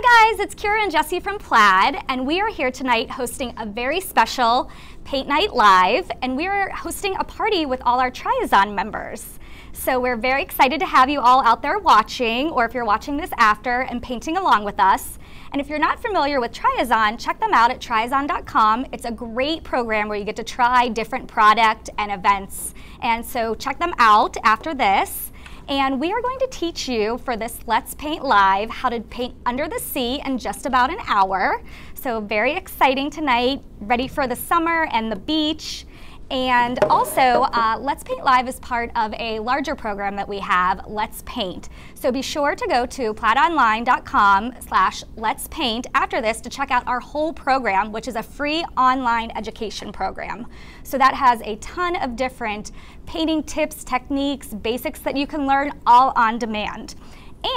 Hi guys, it's Kira and Jesse from Plaid, and we are here tonight hosting a very special Paint Night Live, and we are hosting a party with all our Triazon members. So we're very excited to have you all out there watching, or if you're watching this after, and painting along with us. And if you're not familiar with Triazon, check them out at triazon.com. It's a great program where you get to try different product and events. And so check them out after this. And we are going to teach you for this Let's Paint Live how to paint under the sea in just about an hour. So very exciting tonight, ready for the summer and the beach. And also, Let's Paint Live is part of a larger program that we have, Let's Paint. So be sure to go to plaidonline.com/Let's Paint after this to check out our whole program, which is a free online education program. So that has a ton of different painting tips, techniques, basics that you can learn all on demand.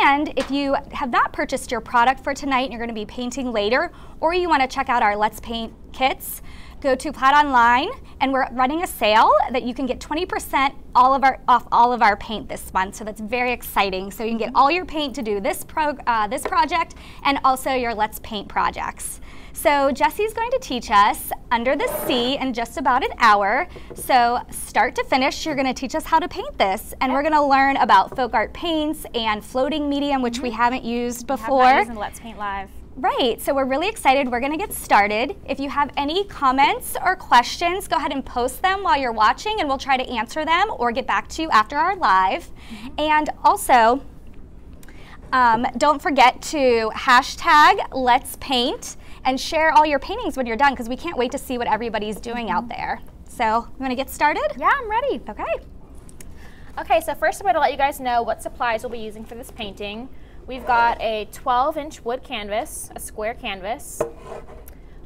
And if you have not purchased your product for tonight and you're going to be painting later, or you want to check out our Let's Paint kits, go to Plaid Online, and we're running a sale that you can get 20% off all of our paint this month. So that's very exciting. So you can get all your paint to do this project and also your Let's Paint projects. So Jesse's going to teach us Under the Sea in just about an hour. So start to finish, you're going to teach us how to paint this, and we're going to learn about folk art paints and floating medium, which we haven't used before. We have not used in Let's Paint Live. Right, so we're really excited. We're going to get started. If you have any comments or questions, go ahead and post them while you're watching, and we'll try to answer them or get back to you after our live. And also, don't forget to hashtag Let's Paint and share all your paintings when you're done, because we can't wait to see what everybody's doing out there. So, you want to get started? Yeah, I'm ready. Okay. Okay, so first I'm going to let you guys know what supplies we'll be using for this painting. We've got a 12-inch wood canvas, a square canvas.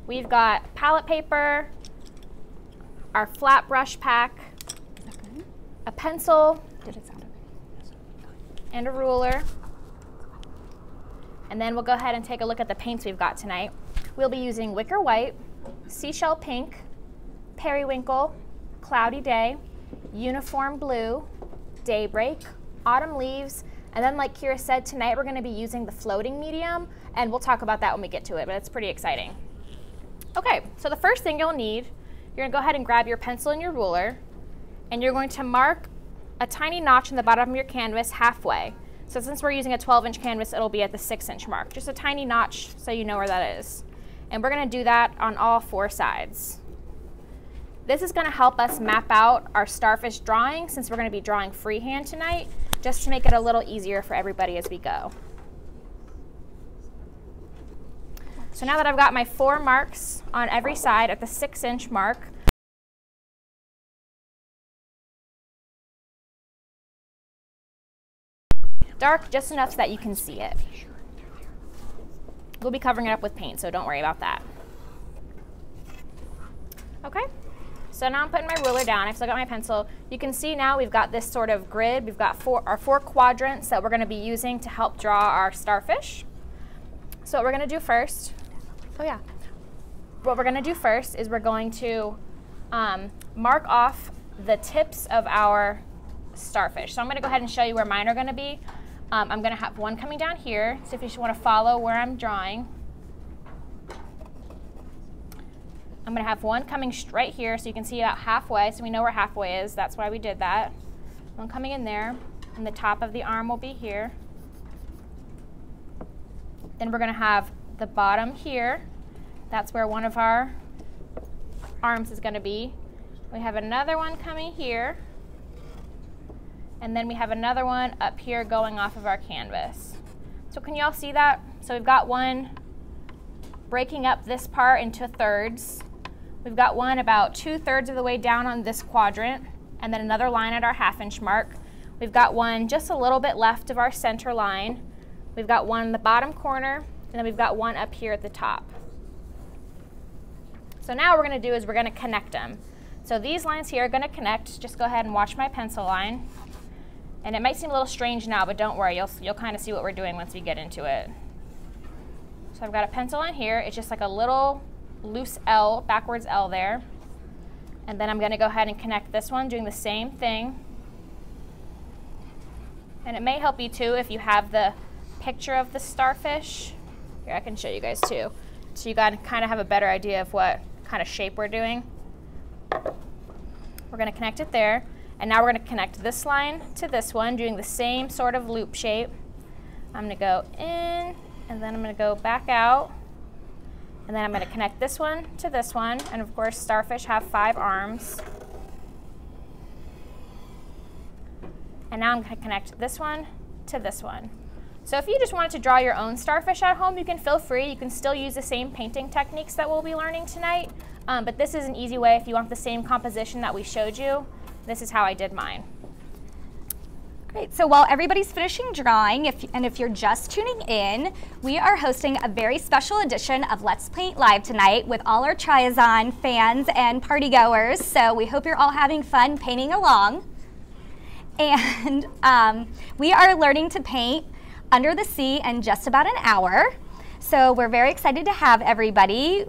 We've got palette paper, our flat brush pack, a pencil, and a ruler. And then we'll go ahead and take a look at the paints we've got tonight. We'll be using Wicker White, Seashell Pink, Periwinkle, Cloudy Day, Uniform Blue, Daybreak, Autumn Leaves, and then like Kira said, tonight we're going to be using the floating medium, and we'll talk about that when we get to it, but it's pretty exciting. Okay, so the first thing you'll need, you're going to go ahead and grab your pencil and your ruler, and you're going to mark a tiny notch in the bottom of your canvas halfway. So since we're using a 12-inch canvas, it'll be at the 6-inch mark. Just a tiny notch so you know where that is. And we're going to do that on all 4 sides. This is going to help us map out our starfish drawing, since we're going to be drawing freehand tonight, just to make it a little easier for everybody as we go. So now that I've got my 4 marks on every side at the 6-inch mark, dark just enough so that you can see it. We'll be covering it up with paint, so don't worry about that. Okay. So now I'm putting my ruler down. I've still got my pencil. You can see now we've got this sort of grid. We've got our 4 quadrants that we're going to be using to help draw our starfish. So what we're going to do first, what we're going to do first is we're going to mark off the tips of our starfish. So I'm going to go ahead and show you where mine are going to be. I'm going to have one coming down here. So if you want to follow where I'm drawing, I'm going to have one coming straight here, so you can see about halfway, so we know where halfway is. That's why we did that. One coming in there, and the top of the arm will be here. Then we're going to have the bottom here. That's where one of our arms is going to be. We have another one coming here, and then we have another one up here going off of our canvas. So can you all see that? So we've got one breaking up this part into thirds. We've got one about 2/3 of the way down on this quadrant, and then another line at our 1/2-inch mark. We've got one just a little bit left of our center line. We've got one in the bottom corner, and then we've got one up here at the top. So now what we're going to do is we're going to connect them. So these lines here are going to connect. Just go ahead and watch my pencil line. And it might seem a little strange now, but don't worry, you'll kind of see what we're doing once we get into it. So I've got a pencil line here. It's just like a little loose L, backwards L there. And then I'm going to go ahead and connect this one, doing the same thing. And it may help you too if you have the picture of the starfish. Here, I can show you guys too. So you got to kind of have a better idea of what kind of shape we're doing. We're going to connect it there. And now we're going to connect this line to this one, doing the same sort of loop shape. I'm going to go in, and then I'm going to go back out. And then I'm going to connect this one to this one. And of course, starfish have 5 arms. And now I'm going to connect this one to this one. So if you just wanted to draw your own starfish at home, you can feel free. You can still use the same painting techniques that we'll be learning tonight. But this is an easy way if you want the same composition that we showed you. This is how I did mine. Great, so while everybody's finishing drawing, if you're just tuning in, we are hosting a very special edition of Let's Paint Live tonight with all our Triazon fans and party goers. So we hope you're all having fun painting along. And we are learning to paint under the sea in just about an hour. So we're very excited to have everybody.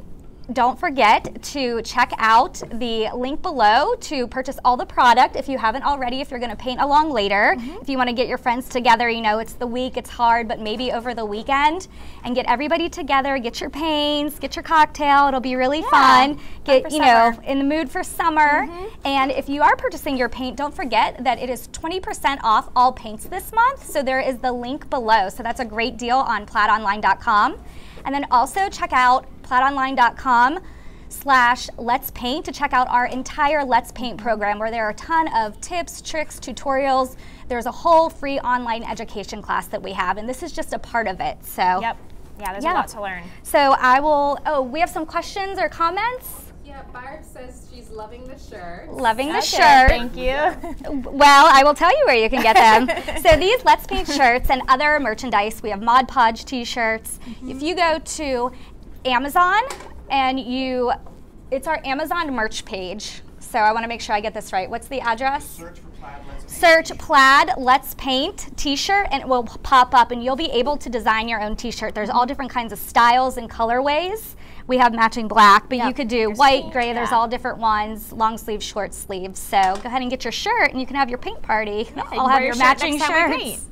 Don't forget to check out the link below to purchase all the product if you haven't already, if you're going to paint along later. If you want to get your friends together, you know, it's the week, it's hard, but maybe over the weekend, and get everybody together, get your paints, get your cocktail. It'll be really fun. Get, you know, in the mood for summer. And if you are purchasing your paint, don't forget that it is 20% off all paints this month. So there is the link below. So that's a great deal on plaidonline.com. And then also check out plaidonline.com/Let's Paint to check out our entire Let's Paint program, where there are a ton of tips, tricks, tutorials. There's a whole free online education class that we have, and this is just a part of it. So Yep. Yeah, there's a lot to learn. So I will, we have some questions or comments? Yeah, Barb says she's loving the shirt. Loving the shirt. Thank you. Well, I will tell you where you can get them. So these Let's Paint shirts and other merchandise, we have Mod Podge t-shirts. If you go to Amazon and it's our Amazon merch page. So I want to make sure I get this right. What's the address? Search for Plaid Let's Paint. Search Plaid Let's Paint t-shirt and it will pop up and you'll be able to design your own t-shirt. There's all different kinds of styles and colorways. We have matching black, but you could do white, gray, there's all different ones, long sleeve, short sleeve. So go ahead and get your shirt and you can have your paint party. I'll have your matching shirts.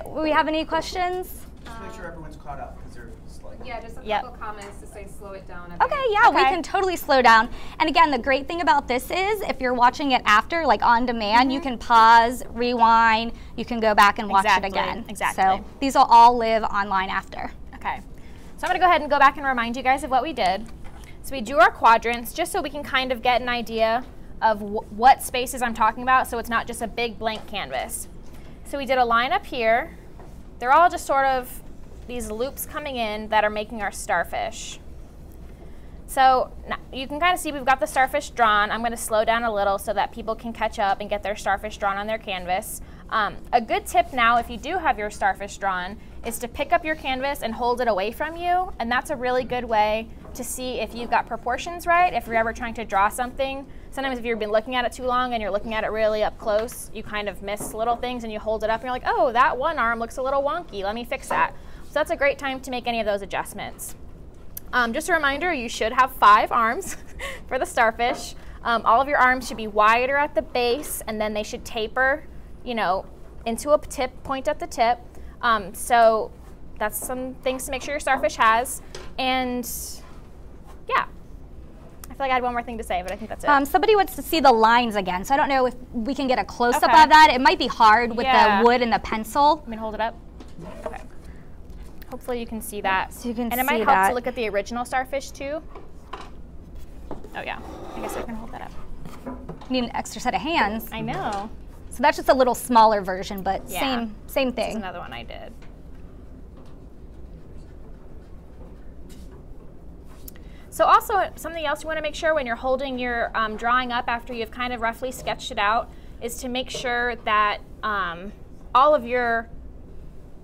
We have any questions? Just make sure everyone's caught up because they're just like... Yeah, just a couple comments to say slow it down a bit. Okay, yeah, we can totally slow down. And again, the great thing about this is if you're watching it after, like on demand, you can pause, rewind, you can go back and watch it again. So these will all live online after. Okay. So I'm going to go ahead and go back and remind you guys of what we did. So we drew our quadrants just so we can kind of get an idea of what spaces I'm talking about, so it's not just a big blank canvas. So we did a line up here. They're all just sort of these loops coming in that are making our starfish. So now you can kind of see we've got the starfish drawn. I'm going to slow down a little so that people can catch up and get their starfish drawn on their canvas. A good tip now, if you do have your starfish drawn, is to pick up your canvas and hold it away from you, and that's a really good way to see if you've got proportions right. If you're ever trying to draw something, sometimes if you've been looking at it too long and you're looking at it really up close, you kind of miss little things and you hold it up and you're like, oh, that one arm looks a little wonky, let me fix that. So that's a great time to make any of those adjustments. Just a reminder, you should have 5 arms for the starfish. All of your arms should be wider at the base and then they should taper, you know, into a tip, point at the tip. So that's some things to make sure your starfish has. And yeah, I feel like I had one more thing to say, but I think that's it. Somebody wants to see the lines again, so I don't know if we can get a close-up of that. It might be hard with the wood and the pencil. Let me hold it up. Okay. Hopefully you can see that. So you can and it might help to look at the original starfish too. Oh yeah, I guess I can hold that up. You need an extra set of hands. I know. So that's just a little smaller version, but same thing. This is another one I did. So also something else you want to make sure when you're holding your drawing up after you've kind of roughly sketched it out is to make sure that all of your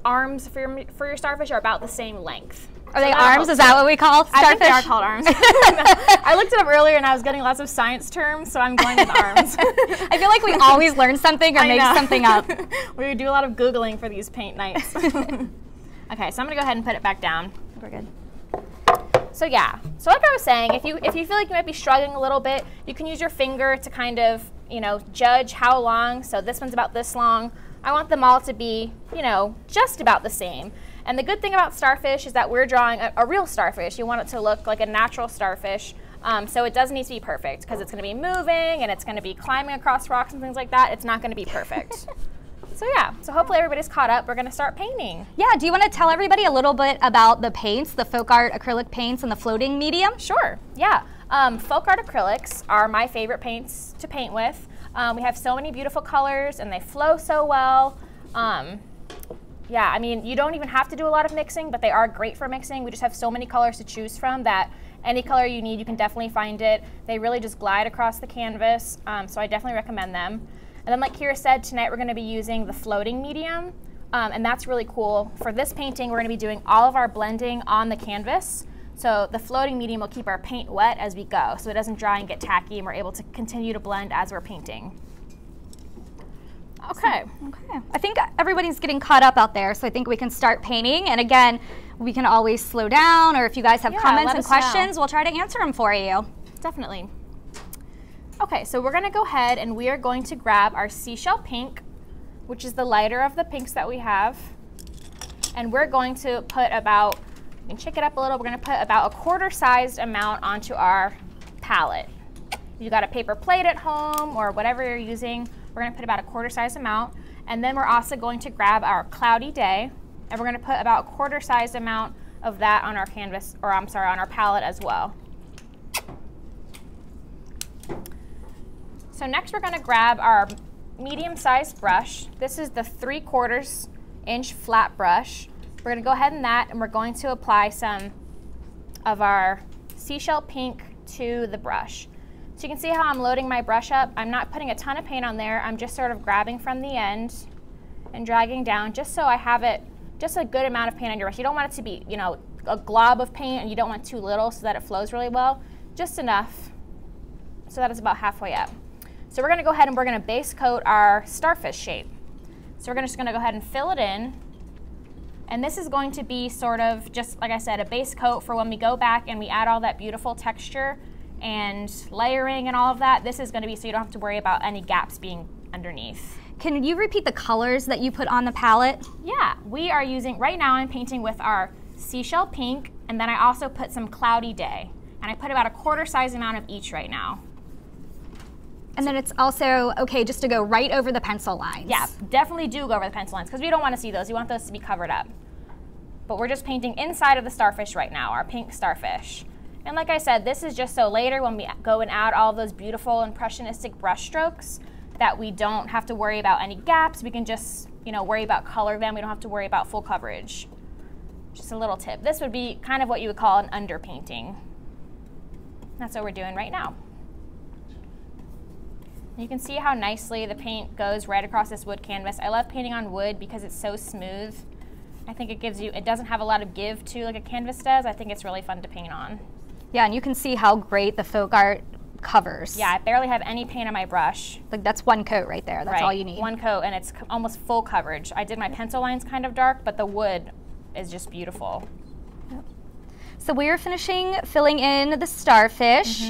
arms for your starfish are about the same length. Are they arms? Is that what we call starfish? I think they are called arms. I looked it up earlier and I was getting lots of science terms, so I'm going with arms. I feel like we always learn something or make something up. We do a lot of Googling for these paint nights. Okay, so I'm going to go ahead and put it back down. We're good. So yeah, so like I was saying, if you feel like you might be struggling a little bit, you can use your finger to kind of, you know, judge how long. So this one's about this long. I want them all to be, you know, just about the same. And the good thing about starfish is that we're drawing a real starfish. You want it to look like a natural starfish. So it doesn't need to be perfect because it's going to be moving and it's going to be climbing across rocks and things like that. It's not going to be perfect. So yeah, so hopefully everybody's caught up. We're going to start painting. Yeah, do you want to tell everybody a little bit about the paints, the folk art acrylic paints and the floating medium? Sure, yeah. Folk art acrylics are my favorite paints to paint with. We have so many beautiful colors and they flow so well. Yeah, I mean, you don't even have to do a lot of mixing, but they are great for mixing. We just have so many colors to choose from that any color you need, you can definitely find it. They really just glide across the canvas, so I definitely recommend them. And then like Kira said, tonight we're going to be using the floating medium, and that's really cool. For this painting, we're going to be doing all of our blending on the canvas. So the floating medium will keep our paint wet as we go, so it doesn't dry and get tacky, and we're able to continue to blend as we're painting. Okay. Okay. I think everybody's getting caught up out there, so I think we can start painting. And again, we can always slow down, or if you guys have comments and questions, we'll try to answer them for you. Definitely. Okay, so we're going to go ahead and we are going to grab our seashell pink, which is the lighter of the pinks that we have. And we're going to put about, you can shake it up a little, we're going to put about a quarter-sized amount onto our palette. If you got a paper plate at home or whatever you're using, we're going to put about a quarter-sized amount. And then we're also going to grab our cloudy day, and we're going to put about a quarter-sized amount of that on our canvas, or I'm sorry, on our palette as well. So next we're going to grab our medium-sized brush. This is the 3/4 inch flat brush. We're going to go ahead and we're going to apply some of our seashell pink to the brush. So you can see how I'm loading my brush up. I'm not putting a ton of paint on there. I'm just sort of grabbing from the end and dragging down just so I have it, just a good amount of paint on your brush. You don't want it to be, you know, a glob of paint, and you don't want too little so that it flows really well. Just enough so that it's about halfway up. So we're going to go ahead and we're going to base coat our starfish shape. So we're just going to go ahead and fill it in. And this is going to be sort of, just like I said, a base coat for when we go back and we add all that beautiful texture and layering and all of that. This is going to be so you don't have to worry about any gaps being underneath. Can you repeat the colors that you put on the palette? Yeah, we are using, right now I'm painting with our seashell pink, and then I also put some cloudy day. And I put about a quarter-size amount of each right now. And then it's also okay just to go right over the pencil lines. Yeah, definitely do go over the pencil lines because we don't want to see those. You want those to be covered up. But we're just painting inside of the starfish right now, our pink starfish. And like I said, this is just so later when we go and add all those beautiful impressionistic brush strokes that we don't have to worry about any gaps. We can just, you know, worry about color then. We don't have to worry about full coverage. Just a little tip. This would be kind of what you would call an underpainting. That's what we're doing right now. You can see how nicely the paint goes right across this wood canvas. I love painting on wood because it's so smooth. I think it gives you, it doesn't have a lot of give to like a canvas does. I think it's really fun to paint on. Yeah, and you can see how great the folk art covers. Yeah, I barely have any paint on my brush. Like that's one coat right there. That's all you need. One coat, and it's almost full coverage. I did my pencil lines kind of dark, but the wood is just beautiful. Yep. So we are finishing filling in the starfish.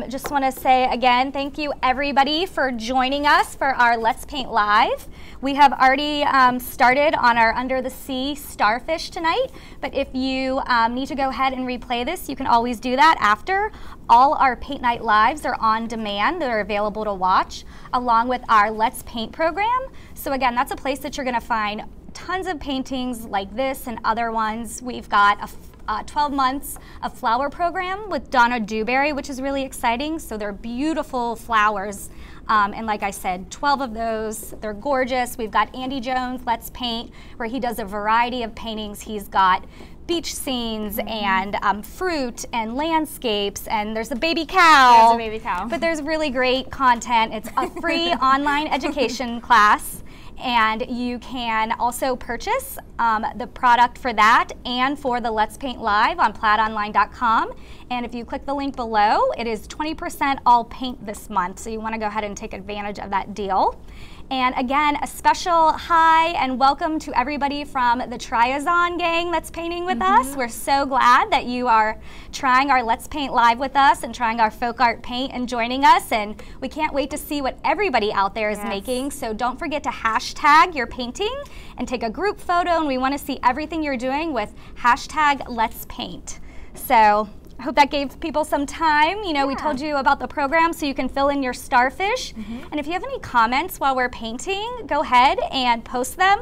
Just want to say again, thank you everybody for joining us for our Let's Paint Live. We have already started on our Under the Sea starfish tonight, but if you need to go ahead and replay this, you can always do that after. All our Paint Night Lives are on demand. They're available to watch, along with our Let's Paint program. So again, that's a place that you're going to find tons of paintings like this and other ones. We've got a 12 months of flower program with Donna Dewberry, which is really exciting. So they're beautiful flowers. And like I said, 12 of those, they're gorgeous. We've got Andy Jones, Let's Paint, where he does a variety of paintings. He's got beach scenes and fruit and landscapes, and there's a baby cow. There's a baby cow. But there's really great content. It's a free online education class. And you can also purchase the product for that and for the Let's Paint Live on plaidonline.com. And if you click the link below, it is 20% all paint this month. So you want to go ahead and take advantage of that deal. And again, a special hi and welcome to everybody from the Triazon gang that's painting with us. We're so glad that you are trying our Let's Paint Live with us and trying our folk art paint and joining us. And we can't wait to see what everybody out there is making. So don't forget to hashtag your painting and take a group photo. And we want to see everything you're doing with hashtag Let's Paint. So I hope that gave people some time. You know, we told you about the program so you can fill in your starfish. And if you have any comments while we're painting, go ahead and post them.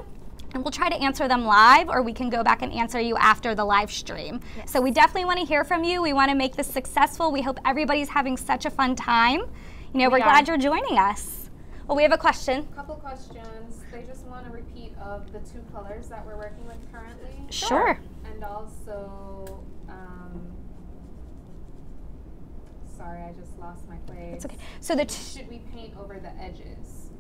And we'll try to answer them live, or we can go back and answer you after the live stream. So we definitely want to hear from you. We want to make this successful. We hope everybody's having such a fun time. You know, we're glad you're joining us. Well, we have a question. Couple questions. They just want a repeat of the 2 colors that we're working with currently. Sure. And also, sorry, I just lost my place. It's okay. So the should we paint over the edges?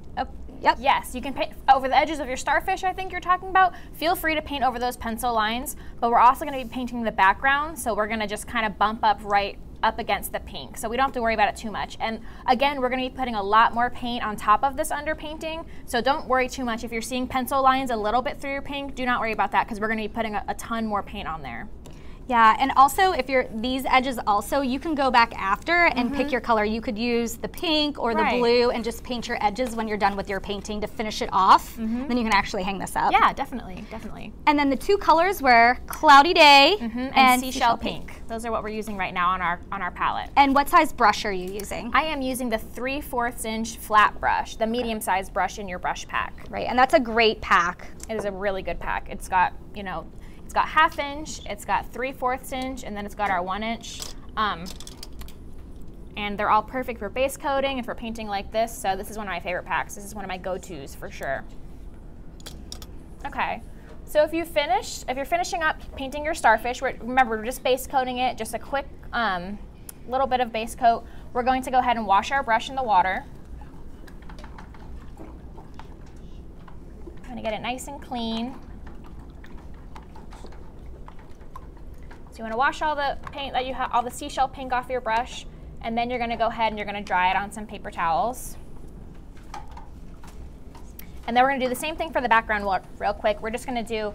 Yep. Yes, you can paint over the edges of your starfish, I think you're talking about. Feel free to paint over those pencil lines, but we're also going to be painting the background, so we're going to just kind of bump up right up against the pink, so we don't have to worry about it too much. And again, we're going to be putting a lot more paint on top of this underpainting, so don't worry too much. If you're seeing pencil lines a little bit through your pink, do not worry about that, because we're going to be putting a ton more paint on there. Yeah, and also if you're these edges also, you can go back after and pick your color. You could use the pink or the blue and just paint your edges when you're done with your painting to finish it off. Then you can actually hang this up. Yeah, definitely, definitely. And then the 2 colors were Cloudy Day and Seashell Pink. Those are what we're using right now on our palette. And what size brush are you using? I am using the 3/4 inch flat brush, the medium-sized brush in your brush pack. Right, and that's a great pack. It is a really good pack. It's got, you know, it's got 1/2 inch, it's got 3/4 inch, and then it's got our 1 inch. And they're all perfect for base coating and for painting like this. So this is one of my favorite packs. This is one of my go-tos for sure. Okay, so if you're finishing up painting your starfish, remember we're just base coating it, just a quick little bit of base coat. We're going to go ahead and wash our brush in the water. I'm gonna get it nice and clean. So you want to wash all the paint that you have, all the seashell pink off your brush, and then you're going to go ahead and you're going to dry it on some paper towels. And then we're going to do the same thing for the background real quick. We're just going to do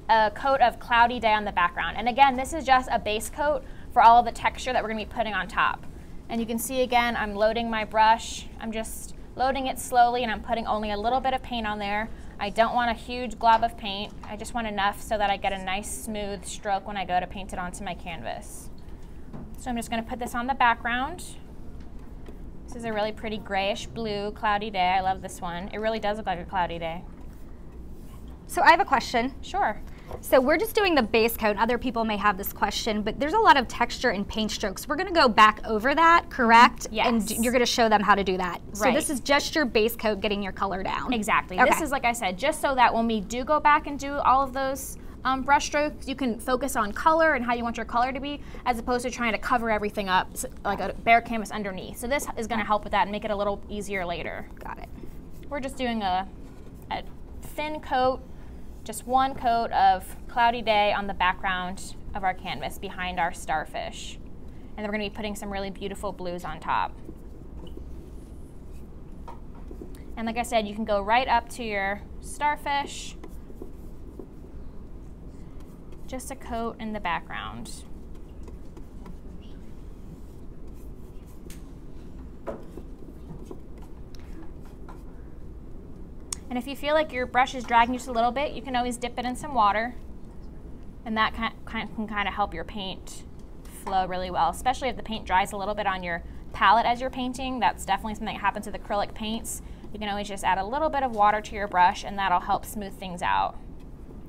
a coat of Cloudy Day on the background. And again, this is just a base coat for all of the texture that we're going to be putting on top. And you can see again, I'm loading my brush. I'm just loading it slowly, and I'm putting only a little bit of paint on there. I don't want a huge glob of paint. I just want enough so that I get a nice smooth stroke when I go to paint it onto my canvas. So I'm just going to put this on the background. This is a really pretty grayish blue cloudy day. I love this one. It really does look like a cloudy day. So I have a question. Sure. So we're just doing the base coat. Other people may have this question, but there's a lot of texture in paint strokes. We're going to go back over that, correct? Yes. And you're going to show them how to do that. So Right. this is just your base coat getting your color down. Exactly. Okay. This is, like I said, just so that when we do go back and do all of those brush strokes, you can focus on color and how you want your color to be, as opposed to trying to cover everything up like a bare canvas underneath. So this is going to help with that and make it a little easier later. Got it. We're just doing a thin coat, just one coat of Cloudy Day on the background of our canvas behind our starfish. And then we're going to be putting some really beautiful blues on top. And like I said, you can go right up to your starfish. Just a coat in the background. And if you feel like your brush is dragging just a little bit, you can always dip it in some water. And that can kind of help your paint flow really well, especially if the paint dries a little bit on your palette as you're painting. That's definitely something that happens with acrylic paints. You can always just add a little bit of water to your brush, and that'll help smooth things out.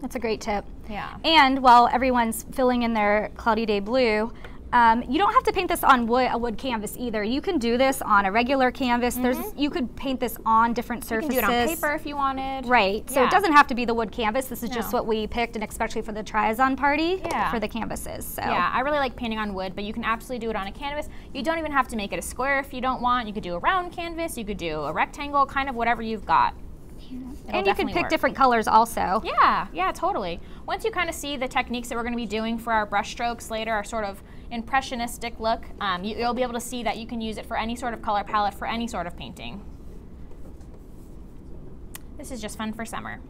That's a great tip. Yeah. And while everyone's filling in their Cloudy Day blue, you don't have to paint this on a wood canvas either. You can do this on a regular canvas. You could paint this on different surfaces. You can do it on paper if you wanted. Right. So Yeah. it doesn't have to be the wood canvas. This is just what we picked, and especially for the Triazon party for the canvases. So. Yeah, I really like painting on wood, but you can absolutely do it on a canvas. You don't even have to make it a square if you don't want. You could do a round canvas. You could do a rectangle, kind of whatever you've got. And you can pick different colors also. Yeah, totally. Once you kind of see the techniques that we're going to be doing for our brush strokes later, our sort of impressionistic look, you'll be able to see that you can use it for any sort of color palette for any sort of painting. This is just fun for summer.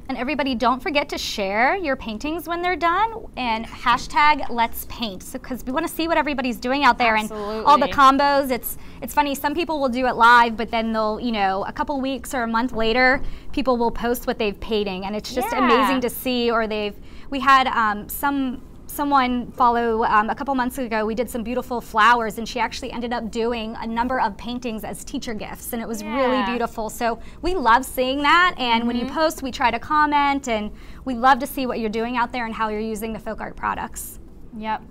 And everybody, don't forget to share your paintings when they're done and hashtag Let's Paint, because we want to see what everybody's doing out there. Absolutely. And all the combos. It's funny, some people will do it live, but then they'll, you know, a couple weeks or a month later, people will post what they've painting, and it's just amazing to see. Or we had someone follow a couple months ago. We did some beautiful flowers, and she actually ended up doing a number of paintings as teacher gifts, and it was really beautiful. So we love seeing that, and when you post, we try to comment, and we love to see what you're doing out there and how you're using the folk art products. Yep.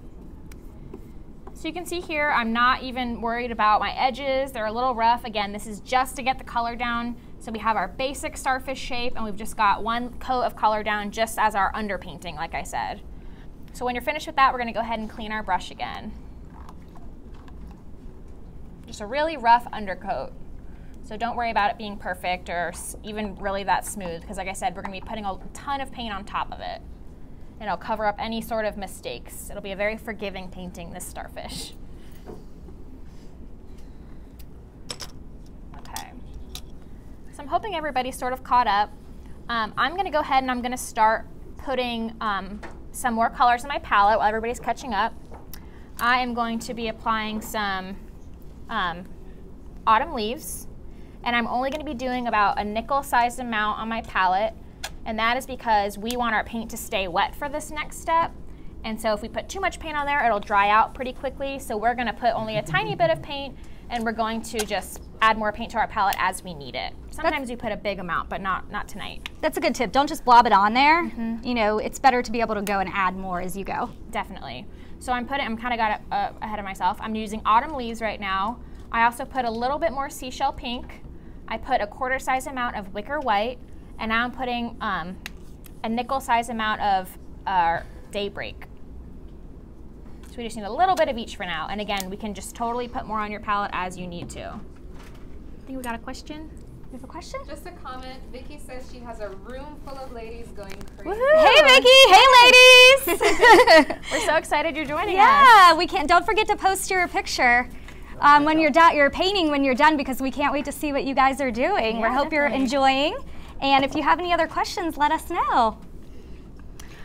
So you can see here, I'm not even worried about my edges. They're a little rough. Again, this is just to get the color down. So we have our basic starfish shape, and we've just got one coat of color down just as our underpainting, like I said. So when you're finished with that, we're going to go ahead and clean our brush again. Just a really rough undercoat. So don't worry about it being perfect or even really that smooth, because like I said, we're going to be putting a ton of paint on top of it. And it'll cover up any sort of mistakes. It'll be a very forgiving painting, this starfish. Okay. So I'm hoping everybody's sort of caught up. I'm going to go ahead and I'm going to start putting some more colors in my palette while everybody's catching up. I am going to be applying some autumn leaves, and I'm only going to be doing about a nickel-sized amount on my palette, and that is because we want our paint to stay wet for this next step. And so if we put too much paint on there, it'll dry out pretty quickly. So we're going to put only a tiny bit of paint, and we're going to just add more paint to our palette as we need it. Sometimes we put a big amount, but not tonight. That's a good tip. Don't just blob it on there. You know, it's better to be able to go and add more as you go. Definitely. So I'm kind of got ahead of myself. I'm using autumn leaves right now. I also put a little bit more seashell pink. I put a quarter size amount of wicker white, and now I'm putting a nickel size amount of daybreak. So we just need a little bit of each for now. And again, we can just totally put more on your palette as you need to. I think we got a question. You have a question? Just a comment. Vicky says she has a room full of ladies going crazy. Hey Vicky! Hey ladies! We're so excited you're joining us. Yeah, we can't. Don't forget to post your picture when you're done. Your painting when you're done, because we can't wait to see what you guys are doing. Yeah, we hope you're enjoying. And if you have any other questions, let us know.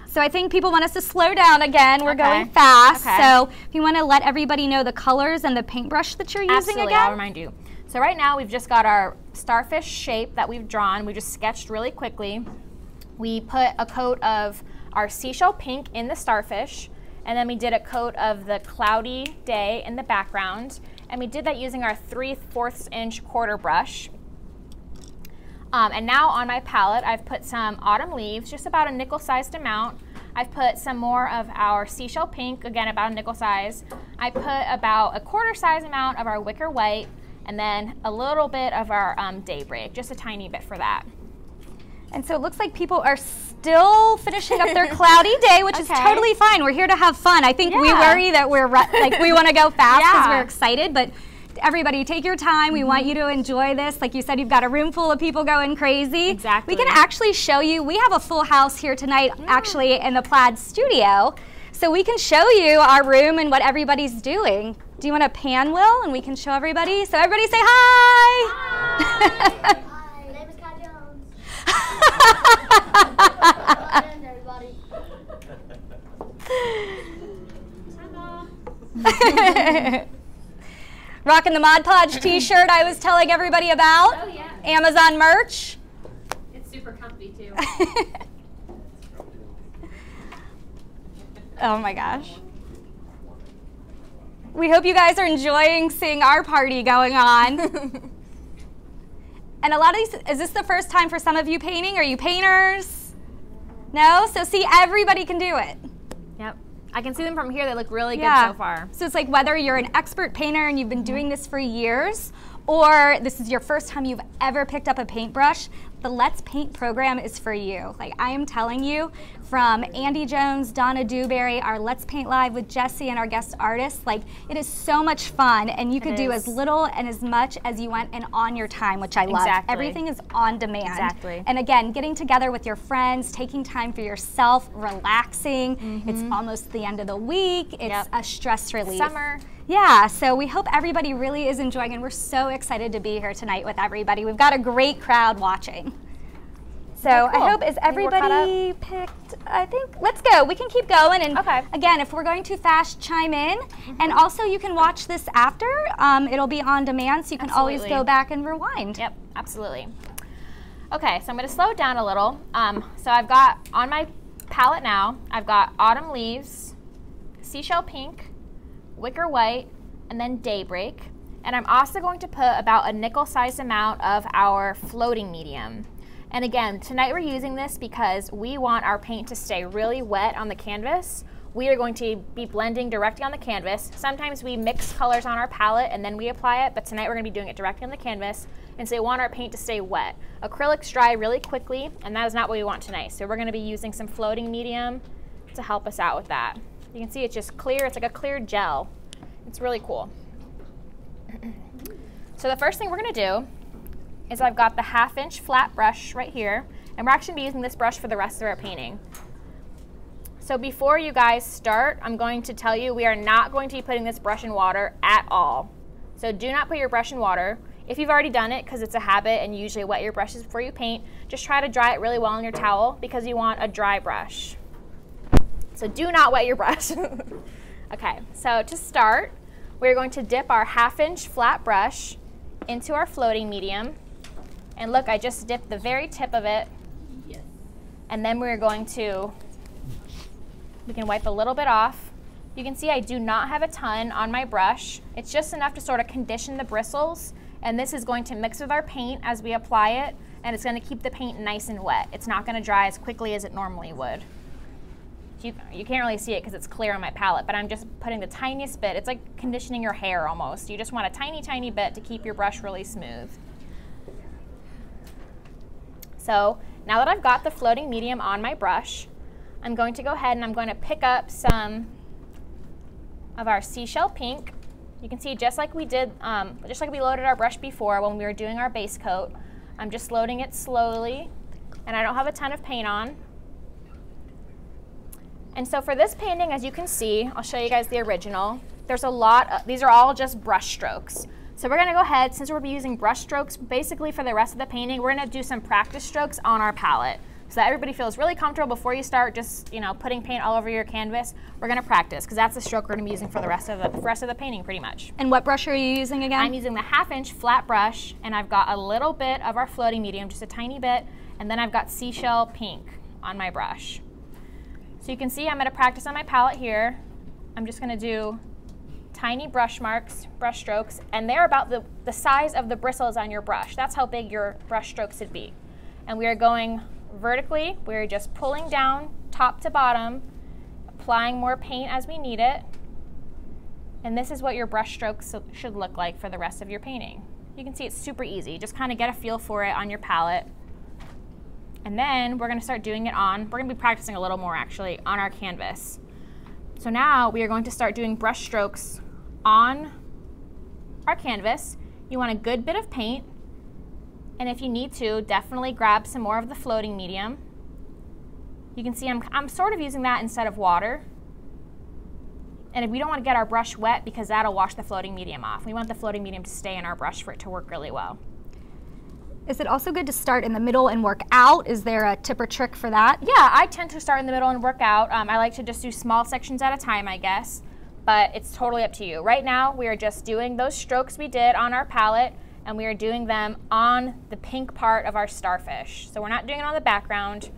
So I think people want us to slow down again. We're going fast. So if you want to let everybody know the colors and the paintbrush that you're using again. I'll remind you. So right now we've just got our starfish shape that we've drawn. We just sketched really quickly. We put a coat of our seashell pink in the starfish, and then we did a coat of the cloudy day in the background. And we did that using our 3/4 inch quarter brush. And now on my palette, I've put some autumn leaves, just about a nickel-sized amount. I've put some more of our seashell pink, again about a nickel size. I put about a quarter size amount of our wicker white, and then a little bit of our daybreak, just a tiny bit for that. And so it looks like people are still finishing up their cloudy day, which is totally fine. We're here to have fun. I think we worry that we're like we want to go fast because we're excited, but everybody take your time. We want you to enjoy this. Like you said, you've got a room full of people going crazy. Exactly. We can actually show you, we have a full house here tonight actually in the Plaid studio. So we can show you our room and what everybody's doing. Do you want to pan, Will, and we can show everybody? So everybody say hi! Hi! Hi. My name is Kat Jones. Everybody. Hi, Mom. Rocking the Mod Podge t-shirt I was telling everybody about. Oh, yeah. Amazon merch. It's super comfy, too. Oh my gosh. We hope you guys are enjoying seeing our party going on. And a lot of these, is this the first time for some of you painting? Are you painters? No? So see, everybody can do it. Yep. I can see them from here. They look really good so far. So it's like whether you're an expert painter and you've been doing this for years, or this is your first time you've ever picked up a paintbrush, the Let's Paint program is for you. Like I am telling you, from Andy Jones, Donna Dewberry, our Let's Paint Live with Jesse and our guest artists, like it is so much fun, and you could do as little and as much as you want and on your time, which I love. Everything is on demand. And again, getting together with your friends, taking time for yourself, relaxing. It's almost the end of the week. It's a stress relief. Summer. Yeah, so we hope everybody really is enjoying, and we're so excited to be here tonight with everybody. We've got a great crowd watching. So cool. I hope, is everybody picked? I think, let's go. We can keep going. And again, if we're going too fast, chime in. And also you can watch this after. It'll be on demand, so you can always go back and rewind. Yep, absolutely. Okay, so I'm gonna slow it down a little. So I've got, on my palette now, I've got Autumn Leaves, Seashell Pink, Wicker White, and then Daybreak. And I'm also going to put about a nickel-sized amount of our floating medium. And again, tonight we're using this because we want our paint to stay really wet on the canvas. We are going to be blending directly on the canvas. Sometimes we mix colors on our palette and then we apply it, but tonight we're gonna be doing it directly on the canvas, and so we want our paint to stay wet. Acrylics dry really quickly, and that is not what we want tonight. So we're gonna be using some floating medium to help us out with that. You can see it's just clear, it's like a clear gel. It's really cool. So the first thing we're gonna do is I've got the 1/2" flat brush right here, and we're actually gonna be using this brush for the rest of our painting. So before you guys start, I'm going to tell you we are not going to be putting this brush in water at all. So do not put your brush in water. If you've already done it, because it's a habit and you usually wet your brushes before you paint, just try to dry it really well on your towel because you want a dry brush. So do not wet your brush. Okay, so to start, we're going to dip our 1/2" flat brush into our floating medium. And look, I just dipped the very tip of it. Yes. And then we're going to, we can wipe a little bit off. You can see I do not have a ton on my brush. It's just enough to sort of condition the bristles. And this is going to mix with our paint as we apply it. And it's going to keep the paint nice and wet. It's not going to dry as quickly as it normally would. You can't really see it because it's clear on my palette, but I'm just putting the tiniest bit. It's like conditioning your hair almost. You just want a tiny, tiny bit to keep your brush really smooth. So now that I've got the floating medium on my brush, I'm going to go ahead and I'm going to pick up some of our Seashell Pink. You can see just like we did, just like we loaded our brush before when we were doing our base coat. I'm just loading it slowly, and I don't have a ton of paint on. And so for this painting, as you can see, I'll show you guys the original. There's a lot, these are all just brush strokes. So we're gonna go ahead, since we'll be using brush strokes basically for the rest of the painting, we're gonna do some practice strokes on our palette so that everybody feels really comfortable before you start just, you know, putting paint all over your canvas. We're gonna practice, because that's the stroke we're gonna be using for the rest of the painting pretty much. And what brush are you using again? I'm using the 1/2" flat brush, and I've got a little bit of our floating medium, just a tiny bit, and then I've got Seashell Pink on my brush. So you can see I'm gonna practice on my palette here. I'm just gonna do tiny brush marks, brush strokes, and they're about the size of the bristles on your brush. That's how big your brush strokes should be. And we are going vertically. We're just pulling down top to bottom, applying more paint as we need it. And this is what your brush strokes should look like for the rest of your painting. You can see it's super easy. Just kind of get a feel for it on your palette. And then we're gonna start doing it on, we're gonna be practicing a little more actually, on our canvas. So now we are going to start doing brush strokes on our canvas. You want a good bit of paint, and if you need to, definitely grab some more of the floating medium. You can see I'm sort of using that instead of water. And if we don't want to get our brush wet, because that'll wash the floating medium off. We want the floating medium to stay in our brush for it to work really well. Is it also good to start in the middle and work out? Is there a tip or trick for that? Yeah, I tend to start in the middle and work out. I like to just do small sections at a time, I guess, but it's totally up to you. Right now, we are just doing those strokes we did on our palette, and we are doing them on the pink part of our starfish. So we're not doing it on the background,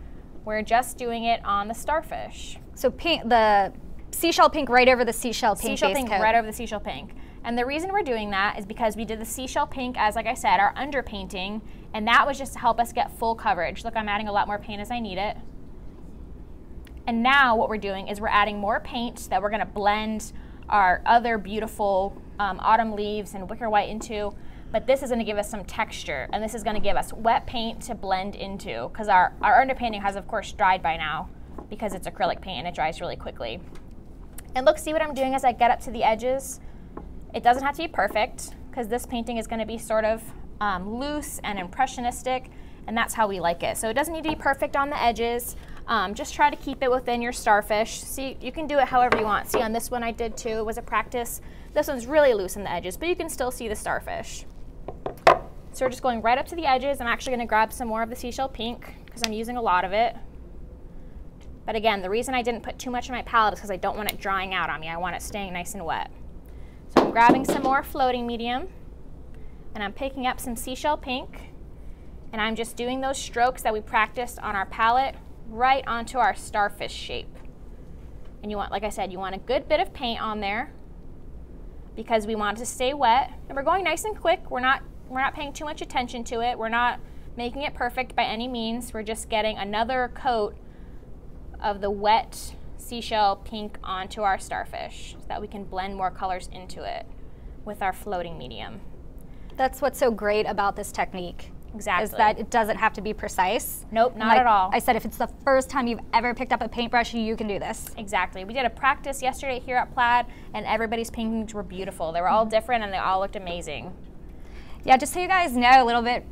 we're just doing it on the starfish. So pink, the Seashell Pink right over the Seashell Pink Seashell base Pink coat. right over the Seashell Pink. And the reason we're doing that is because we did the Seashell Pink as, like I said, our underpainting, and that was just to help us get full coverage. Look, I'm adding a lot more paint as I need it. And now what we're doing is we're adding more paint that we're gonna blend our other beautiful autumn leaves and wicker white into, but this is gonna give us some texture, and this is gonna give us wet paint to blend into, because our underpainting has, of course, dried by now, because it's acrylic paint and it dries really quickly. And look, see what I'm doing as I get up to the edges? It doesn't have to be perfect, because this painting is gonna be sort of loose and impressionistic, and that's how we like it. So it doesn't need to be perfect on the edges. Just try to keep it within your starfish. See, you can do it however you want. See, on this one I did too, it was a practice. This one's really loose in the edges, but you can still see the starfish. So we're just going right up to the edges. I'm actually gonna grab some more of the seashell pink because I'm using a lot of it. But again, the reason I didn't put too much in my palette is because I don't want it drying out on me. I want it staying nice and wet. So I'm grabbing some more floating medium, and I'm picking up some seashell pink, and I'm just doing those strokes that we practiced on our palette right onto our starfish shape. And you want, like I said, you want a good bit of paint on there because we want it to stay wet. And we're going nice and quick. We're not paying too much attention to it. We're not making it perfect by any means. We're just getting another coat of the wet seashell pink onto our starfish so that we can blend more colors into it with our floating medium. That's what's so great about this technique. Exactly. Is that it doesn't have to be precise. Nope, not at all. I said, if it's the first time you've ever picked up a paintbrush, you can do this. Exactly. We did a practice yesterday here at Plaid, and everybody's paintings were beautiful. They were all different, and they all looked amazing. Yeah, just so you guys know a little bit,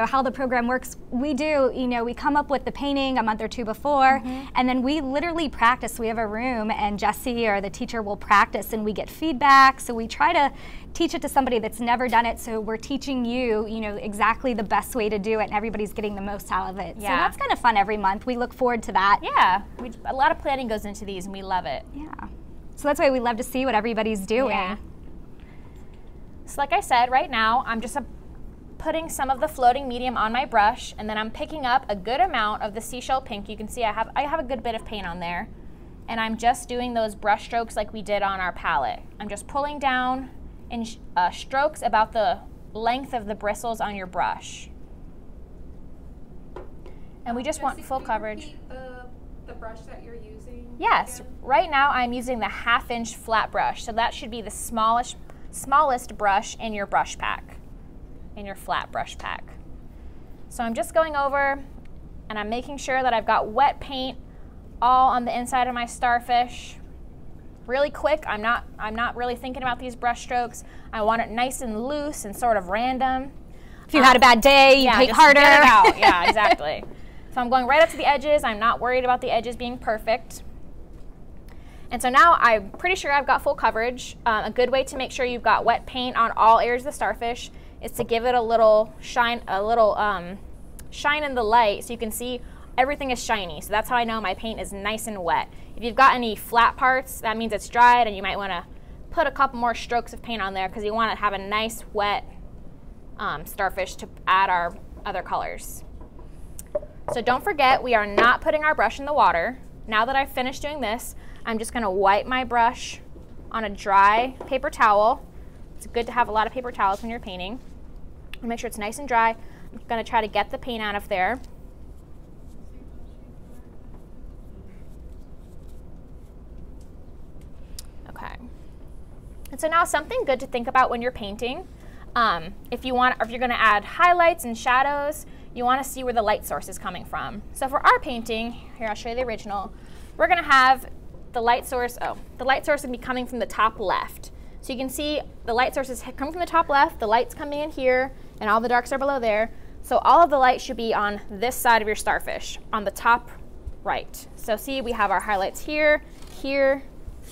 how the program works, we do, we come up with the painting a month or two before, and then we literally practice. We have a room, and Jessie or the teacher will practice, and we get feedback. So we try to teach it to somebody that's never done it. So we're teaching you, exactly the best way to do it, and everybody's getting the most out of it. Yeah. So that's kind of fun every month. We look forward to that. Yeah, a lot of planning goes into these, and we love it. Yeah. So that's why we love to see what everybody's doing. Yeah. So like I said, right now, I'm just putting some of the floating medium on my brush, and then I'm picking up a good amount of the seashell pink. You can see I have a good bit of paint on there, and I'm just doing those brush strokes like we did on our palette. I'm just pulling down in strokes about the length of the bristles on your brush. And we just want full coverage. The brush that you're using? Yes, again? right now I'm using the 1/2" flat brush, so that should be the smallest brush in your brush pack. In your flat brush pack. So I'm just going over and I'm making sure that I've got wet paint all on the inside of my starfish. Really quick, I'm not really thinking about these brush strokes. I want it nice and loose and sort of random. If you had a bad day, you paint harder. Get it out. Yeah, exactly. So I'm going right up to the edges. I'm not worried about the edges being perfect. And so now I'm pretty sure I've got full coverage. A good way to make sure you've got wet paint on all areas of the starfish is to give it a little shine in the light so you can see everything is shiny. So that's how I know my paint is nice and wet. If you've got any flat parts, that means it's dried, and you might want to put a couple more strokes of paint on there because you want to have a nice wet starfish to add our other colors. So don't forget, we are not putting our brush in the water. Now that I've finished doing this, I'm just going to wipe my brush on a dry paper towel. It's good to have a lot of paper towels when you're painting. Make sure it's nice and dry. I'm going to try to get the paint out of there. Okay. And so now something good to think about when you're painting, if you're going to add highlights and shadows, you want to see where the light source is coming from. So for our painting, here I'll show you the original, we're going to have the light source, the light source will be coming from the top left. So you can see the light source is coming from the top left, the light's coming in here, and all the darks are below there. So all of the light should be on this side of your starfish, on the top right. So see, we have our highlights here, here,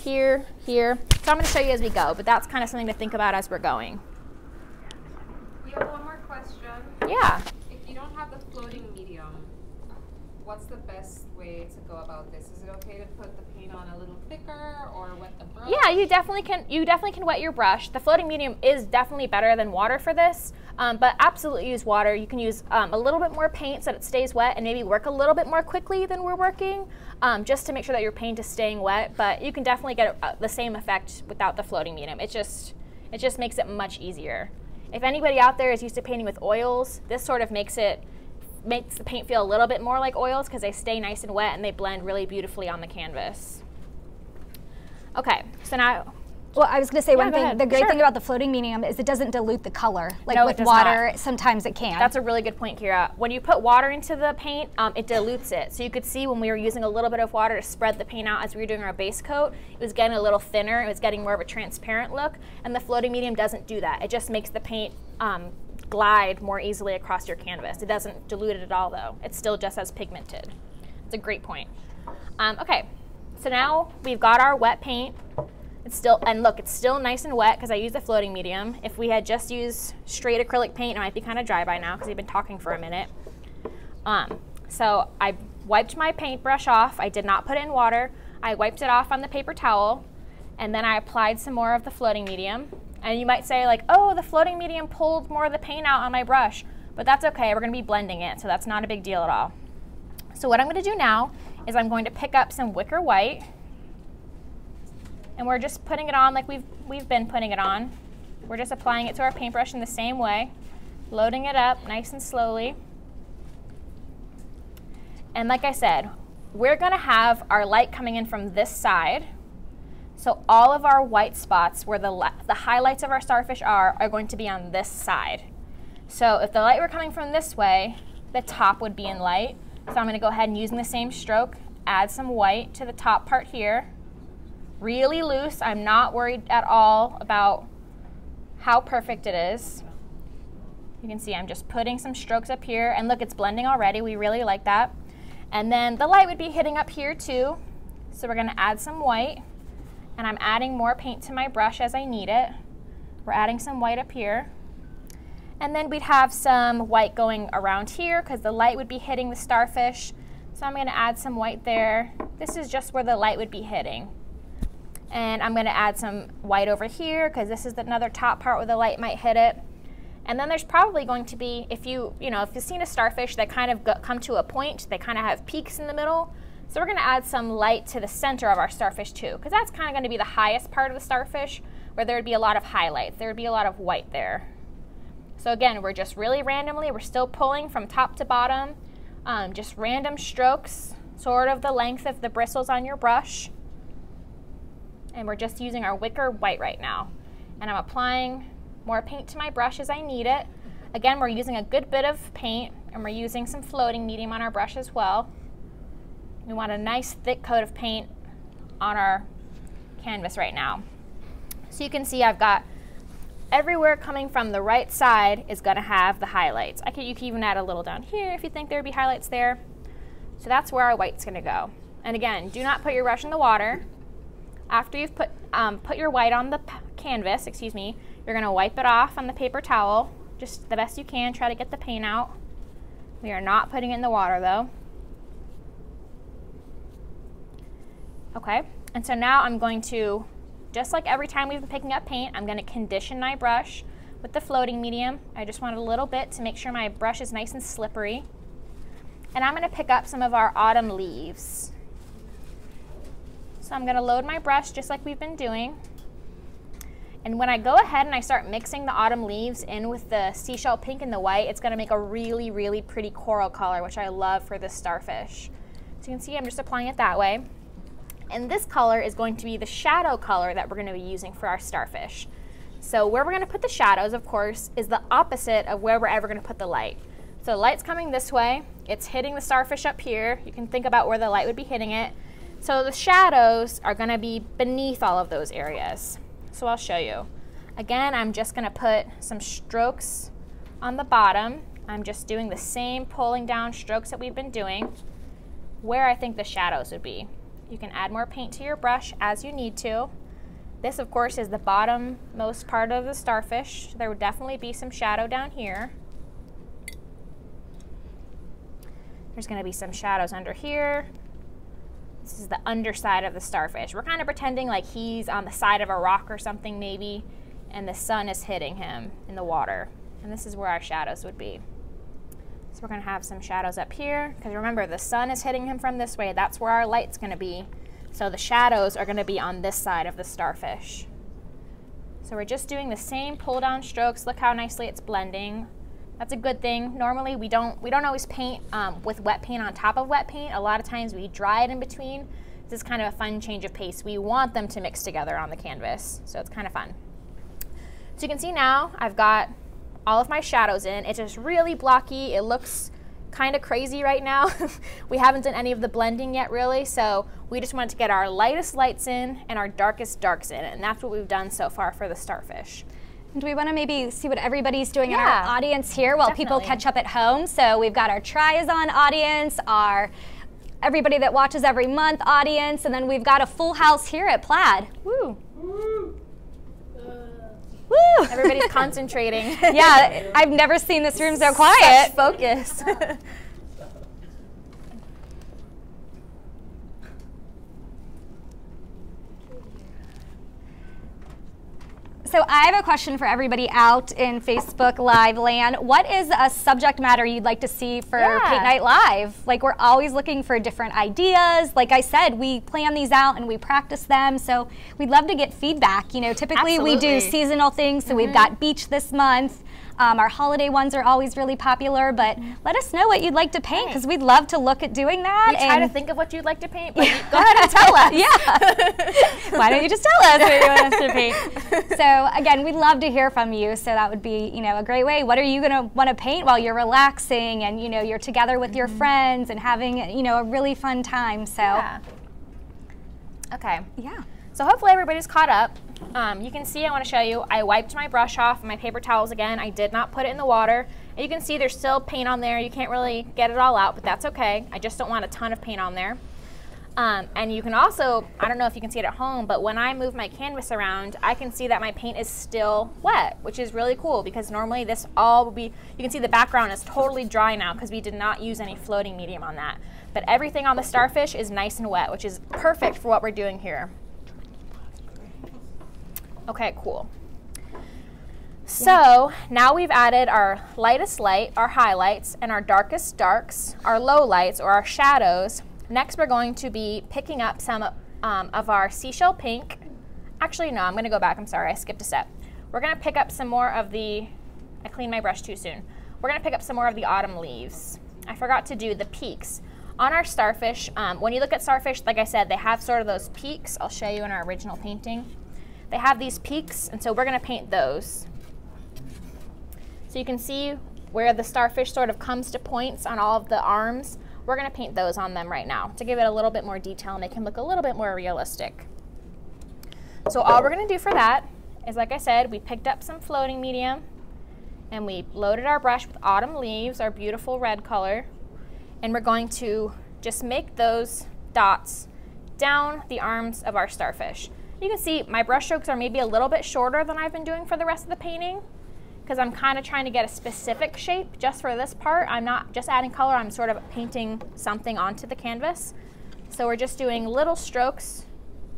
here, here. So I'm going to show you as we go, but that's kind of something to think about as we're going. We have one more question. Yeah. If you don't have the floating medium, what's the best way to go about this? Is it okay to put the paint on a little thicker or wet the brush? Yeah, you definitely can wet your brush. The floating medium is definitely better than water for this, but absolutely use water. You can use a little bit more paint so that it stays wet and maybe work a little bit more quickly than we're working, just to make sure that your paint is staying wet, but you can definitely get the same effect without the floating medium. It just makes it much easier. If anybody out there is used to painting with oils, this sort of makes the paint feel a little bit more like oils because they stay nice and wet and they blend really beautifully on the canvas. Okay, so now... Well, I was going to say one thing. ahead. The great Sure. thing about the floating medium is it doesn't dilute the color. Like No, it with does water, not. sometimes it can. That's a really good point, Kira. When you put water into the paint, it dilutes it. So you could see when we were using a little bit of water to spread the paint out as we were doing our base coat, it was getting a little thinner. It was getting more of a transparent look. And the floating medium doesn't do that. It just makes the paint glide more easily across your canvas. It doesn't dilute it at all, though. It's still just as pigmented. It's a great point. Okay, so now we've got our wet paint. It's still, and look, it's still nice and wet because I used the floating medium. If we had just used straight acrylic paint, it might be kind of dry by now because we've been talking for a minute. So I wiped my paintbrush off. I did not put it in water. I wiped it off on the paper towel, and then I applied some more of the floating medium. And you might say like, oh, the floating medium pulled more of the paint out on my brush, but that's okay. We're gonna be blending it, so that's not a big deal at all. So what I'm gonna do now is I'm going to pick up some wicker white, and we're just putting it on like we've been putting it on. We're just applying it to our paintbrush in the same way, loading it up nice and slowly. And like I said, we're gonna have our light coming in from this side. So all of our white spots where the highlights of our starfish are going to be on this side. So if the light were coming from this way, the top would be in light. So I'm gonna go ahead and using the same stroke, add some white to the top part here. Really loose. I'm not worried at all about how perfect it is. You can see I'm just putting some strokes up here, and look, it's blending already. We really like that. And then the light would be hitting up here too. So we're gonna add some white, and I'm adding more paint to my brush as I need it. We're adding some white up here. And then we'd have some white going around here because the light would be hitting the starfish. So I'm gonna add some white there. This is just where the light would be hitting. And I'm gonna add some white over here because this is another top part where the light might hit it. And then there's probably going to be, if you've seen a starfish, they kind of come to a point, they kind of have peaks in the middle. So we're gonna add some light to the center of our starfish too, because that's kind of gonna be the highest part of the starfish where there would be a lot of highlights. There would be a lot of white there. So again, we're just really randomly, we're still pulling from top to bottom, just random strokes, sort of the length of the bristles on your brush. And we're just using our wicker white right now. And I'm applying more paint to my brush as I need it. Again, we're using a good bit of paint, and we're using some floating medium on our brush as well. We want a nice thick coat of paint on our canvas right now. So you can see I've got everywhere coming from the right side is gonna have the highlights. You can even add a little down here if you think there'd be highlights there. So that's where our white's gonna go. And again, do not put your brush in the water. After you've put your white on the canvas, you're gonna wipe it off on the paper towel, just the best you can, try to get the paint out. We are not putting it in the water though. Okay, and so now I'm going to, just like every time we've been picking up paint, I'm gonna condition my brush with the floating medium. I just want a little bit to make sure my brush is nice and slippery. And I'm gonna pick up some of our autumn leaves. So I'm gonna load my brush just like we've been doing. And when I go ahead and I start mixing the autumn leaves in with the seashell pink and the white, it's gonna make a really, really pretty coral color, which I love for this starfish. So you can see I'm just applying it that way. And this color is going to be the shadow color that we're gonna be using for our starfish. So where we're gonna put the shadows, of course, is the opposite of where we're ever gonna put the light. So the light's coming this way, it's hitting the starfish up here. You can think about where the light would be hitting it. So the shadows are gonna be beneath all of those areas. So I'll show you. Again, I'm just gonna put some strokes on the bottom. I'm just doing the same pulling down strokes that we've been doing where I think the shadows would be. You can add more paint to your brush as you need to. This, of course, is the bottom-most part of the starfish. There would definitely be some shadow down here. There's gonna be some shadows under here. This is the underside of the starfish. We're kind of pretending like he's on the side of a rock or something maybe, and the sun is hitting him in the water. And this is where our shadows would be. So we're gonna have some shadows up here, because remember, the sun is hitting him from this way. That's where our light's gonna be. So the shadows are gonna be on this side of the starfish. So we're just doing the same pull down strokes. Look how nicely it's blending. That's a good thing. Normally we don't always paint with wet paint on top of wet paint. A lot of times we dry it in between. This is kind of a fun change of pace. We want them to mix together on the canvas, so it's kind of fun. So you can see now I've got all of my shadows in. It's just really blocky. It looks kind of crazy right now. We haven't done any of the blending yet really, so we just wanted to get our lightest lights in and our darkest darks in, and that's what we've done so far for the starfish. Do we want to maybe see what everybody's doing in our audience here while people catch up at home? So we've got our tries-on audience, our everybody that watches every month audience, and then we've got a full house here at Plaid. Woo! Woo! Everybody's concentrating. Yeah, I've never seen this room so quiet. Such focus. So I have a question for everybody out in Facebook Live land. What is a subject matter you'd like to see for Paint Night Live? Like, we're always looking for different ideas. Like I said, we plan these out and we practice them. So we'd love to get feedback. You know, typically we do seasonal things. So we've got beach this month. Our holiday ones are always really popular, but let us know what you'd like to paint because we'd love to look at doing that. We try to think of what you'd like to paint, but go ahead and tell us. Yeah. Why don't you just tell us what you want us to paint? So again, we'd love to hear from you. So that would be, you know, a great way. What are you going to want to paint while you're relaxing and, you know, you're together with your friends and having, you know, a really fun time. So okay. Yeah. So hopefully everybody's caught up. You can see, I want to show you, I wiped my brush off my paper towels again. I did not put it in the water. And you can see there's still paint on there. You can't really get it all out, but that's okay. I just don't want a ton of paint on there. And you can also, I don't know if you can see it at home, but when I move my canvas around, I can see that my paint is still wet, which is really cool because normally this all will be, you can see the background is totally dry now because we did not use any floating medium on that. But everything on the starfish is nice and wet, which is perfect for what we're doing here. Okay, cool. So now we've added our lightest light, our highlights, and our darkest darks, our low lights or our shadows. Next we're going to be picking up some of our seashell pink. Actually no, I'm going to go back, I'm sorry, I skipped a step. We're going to pick up some more of the, I cleaned my brush too soon. We're going to pick up some more of the autumn leaves. I forgot to do the peaks. On our starfish, when you look at starfish, like I said, they have sort of those peaks. I'll show you in our original painting. They have these peaks, and so we're going to paint those. So you can see where the starfish sort of comes to points on all of the arms. We're going to paint those on them right now to give it a little bit more detail and make him look a little bit more realistic. So all we're going to do for that is, like I said, we picked up some floating medium and we loaded our brush with autumn leaves, our beautiful red color, and we're going to just make those dots down the arms of our starfish. You can see my brush strokes are maybe a little bit shorter than I've been doing for the rest of the painting because I'm kind of trying to get a specific shape just for this part. I'm not just adding color, I'm sort of painting something onto the canvas. So we're just doing little strokes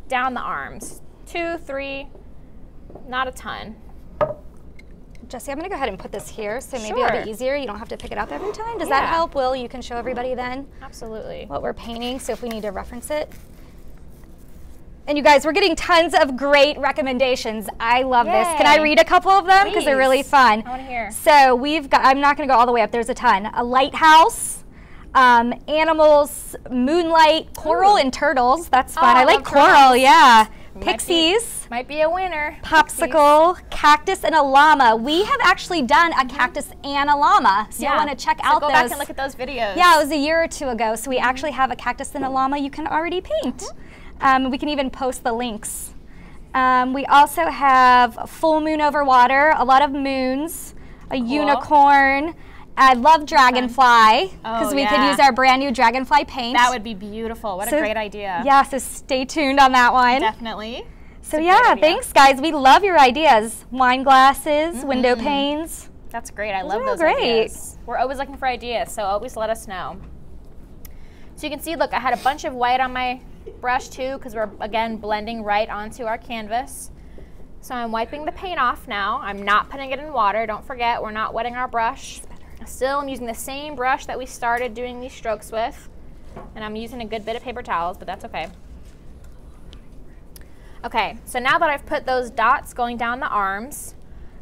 down the arms. 2, 3, not a ton. Jesse, I'm going to go ahead and put this here so maybe it'll be easier. You don't have to pick it up every time. Does that help, Will? You can show everybody then Absolutely. What we're painting, so if we need to reference it. And you guys, we're getting tons of great recommendations. I love this. Can I read a couple of them? Because they're really fun. I want to hear. So we've got, I'm not going to go all the way up. There's a ton. A lighthouse, animals, moonlight, coral, and turtles. That's fun. I like coral, yeah. Pixies. Might be a winner. Popsicle, cactus, and a llama. We have actually done a cactus and a llama. So you want to check out those. Go back and look at those videos. Yeah, it was a year or two ago. So we actually have a cactus and a llama you can already paint. We can even post the links. We also have full moon over water, a lot of moons, a unicorn. I love dragonfly because we could use our brand new dragonfly paint. That would be beautiful. What a great idea. Yeah, so stay tuned on that one. Definitely. So yeah, thanks guys. We love your ideas. Wine glasses, window panes. That's great. I love those ideas. We're always looking for ideas, so always let us know. So you can see, look, I had a bunch of white on my brush too because we're again blending right onto our canvas. So I'm wiping the paint off now. I'm not putting it in water. Don't forget, we're not wetting our brush. Still, I'm using the same brush that we started doing these strokes with, and I'm using a good bit of paper towels, but that's okay. Okay, so now that I've put those dots going down the arms,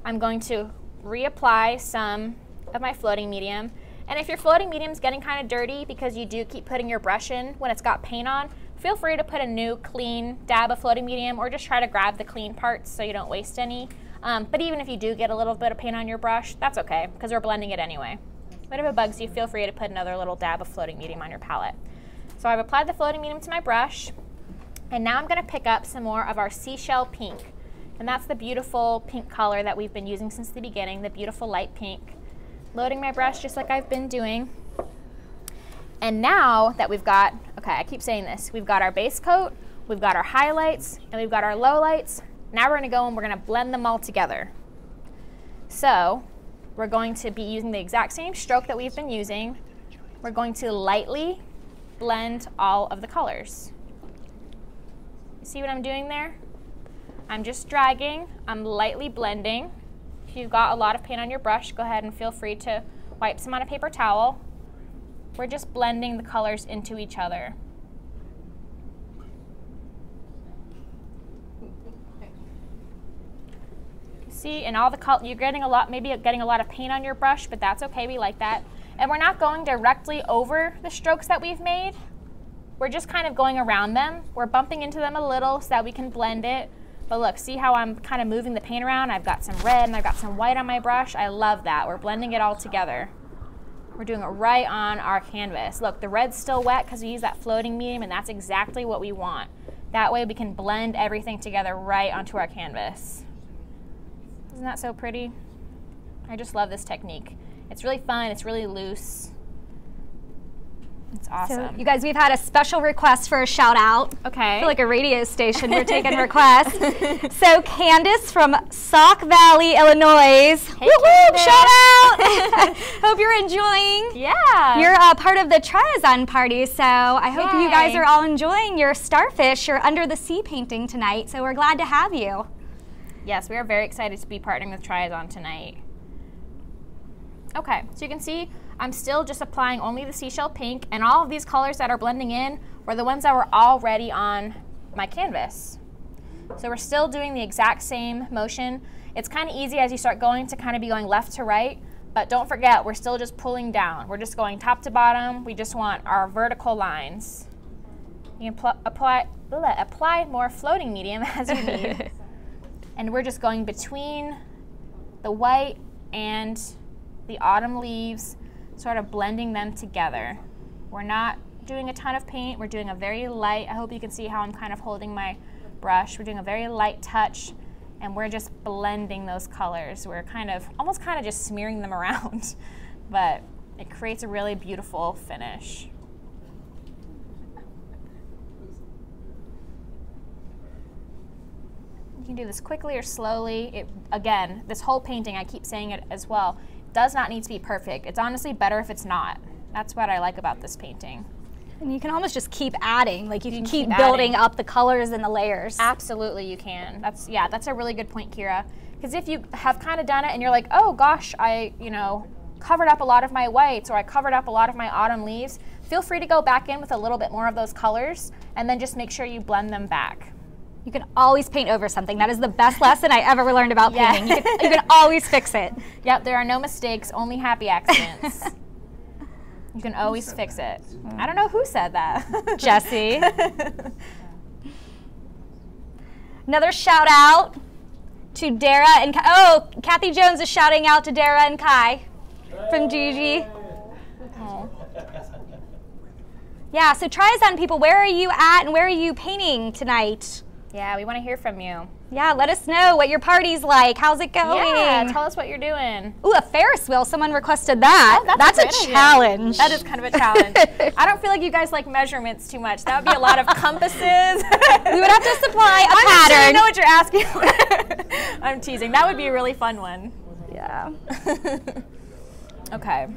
I'm going to reapply some of my floating medium. And if your floating medium is getting kind of dirty because you do keep putting your brush in when it's got paint on, feel free to put a new clean dab of floating medium or just try to grab the clean parts so you don't waste any. But even if you do get a little bit of paint on your brush, that's okay because we're blending it anyway. But if it bugs you, feel free to put another little dab of floating medium on your palette. So I've applied the floating medium to my brush, and now I'm going to pick up some more of our seashell pink. And that's the beautiful pink color that we've been using since the beginning, the beautiful light pink. Loading my brush just like I've been doing. And now that we've got, okay, I keep saying this, we've got our base coat, we've got our highlights, and we've got our lowlights. Now we're gonna go and we're gonna blend them all together. So we're going to be using the exact same stroke that we've been using. We're going to lightly blend all of the colors. See what I'm doing there? I'm just dragging, I'm lightly blending. If you've got a lot of paint on your brush, go ahead and feel free to wipe some on a paper towel. We're just blending the colors into each other. See, and all the color, you're getting a lot, maybe getting a lot of paint on your brush, but that's okay, we like that. And we're not going directly over the strokes that we've made. We're just kind of going around them. We're bumping into them a little so that we can blend it. But look, see how I'm kind of moving the paint around? I've got some red and I've got some white on my brush. I love that. We're blending it all together. We're doing it right on our canvas. Look, the red's still wet because we use that floating medium, and that's exactly what we want. That way we can blend everything together right onto our canvas. Isn't that so pretty? I just love this technique. It's really fun, it's really loose. It's awesome. So, you guys, we've had a special request for a shout out. Okay. I feel like a radio station, we're taking requests. So Candace from Sauk Valley, Illinois. Hey, Woo woo, Candace. shout out. Hope you're enjoying. Yeah. You're part of the Triazon party, so I hope you guys Yay. are all enjoying your starfish, your under the sea painting tonight. So we're glad to have you. Yes, we are very excited to be partnering with Triazon tonight. Okay, so you can see I'm still just applying only the seashell pink, and all of these colors that are blending in were the ones that were already on my canvas. So we're still doing the exact same motion. It's kind of easy as you start going to kind of be going left to right, but don't forget, we're still just pulling down. We're just going top to bottom. We just want our vertical lines. You can apply more floating medium as you need. And we're just going between the white and the autumn leaves, sort of blending them together. We're not doing a ton of paint, we're doing a very light, I hope you can see how I'm kind of holding my brush. We're doing a very light touch, and we're just blending those colors. We're almost kind of just smearing them around, but it creates a really beautiful finish. You can do this quickly or slowly. Again, this whole painting, I keep saying it as well, does not need to be perfect. It's honestly better if it's not. That's what I like about this painting. And you can almost just keep adding, like you can keep keep building adding. up the colors and the layers. Absolutely, you can. That's a really good point, Kira. Because if you have kind of done it and you're like, oh gosh, I covered up a lot of my whites, or I covered up a lot of my autumn leaves, feel free to go back in with a little bit more of those colors, and then just make sure you blend them back. You can always paint over something. That is the best lesson I ever learned about painting. You can always fix it. Yep, there are no mistakes, only happy accidents. You can always fix it. I don't know who said that. Jesse. Another shout out to Dara and Kai. Oh, Kathy Jones is shouting out to Dara and Kai from Gigi. Oh. Yeah, so Triazon people, where are you at and where are you painting tonight? Yeah, we want to hear from you. Yeah, let us know what your party's like. How's it going? Yeah, tell us what you're doing. Ooh, a Ferris wheel. Someone requested that. Oh, that's a a great idea. challenge. That is kind of a challenge. I don't feel like you guys like measurements too much. That would be a lot of compasses. We would have to supply a I'm pattern. I know what you're asking for. I'm teasing. That would be a really fun one. Yeah. Okay.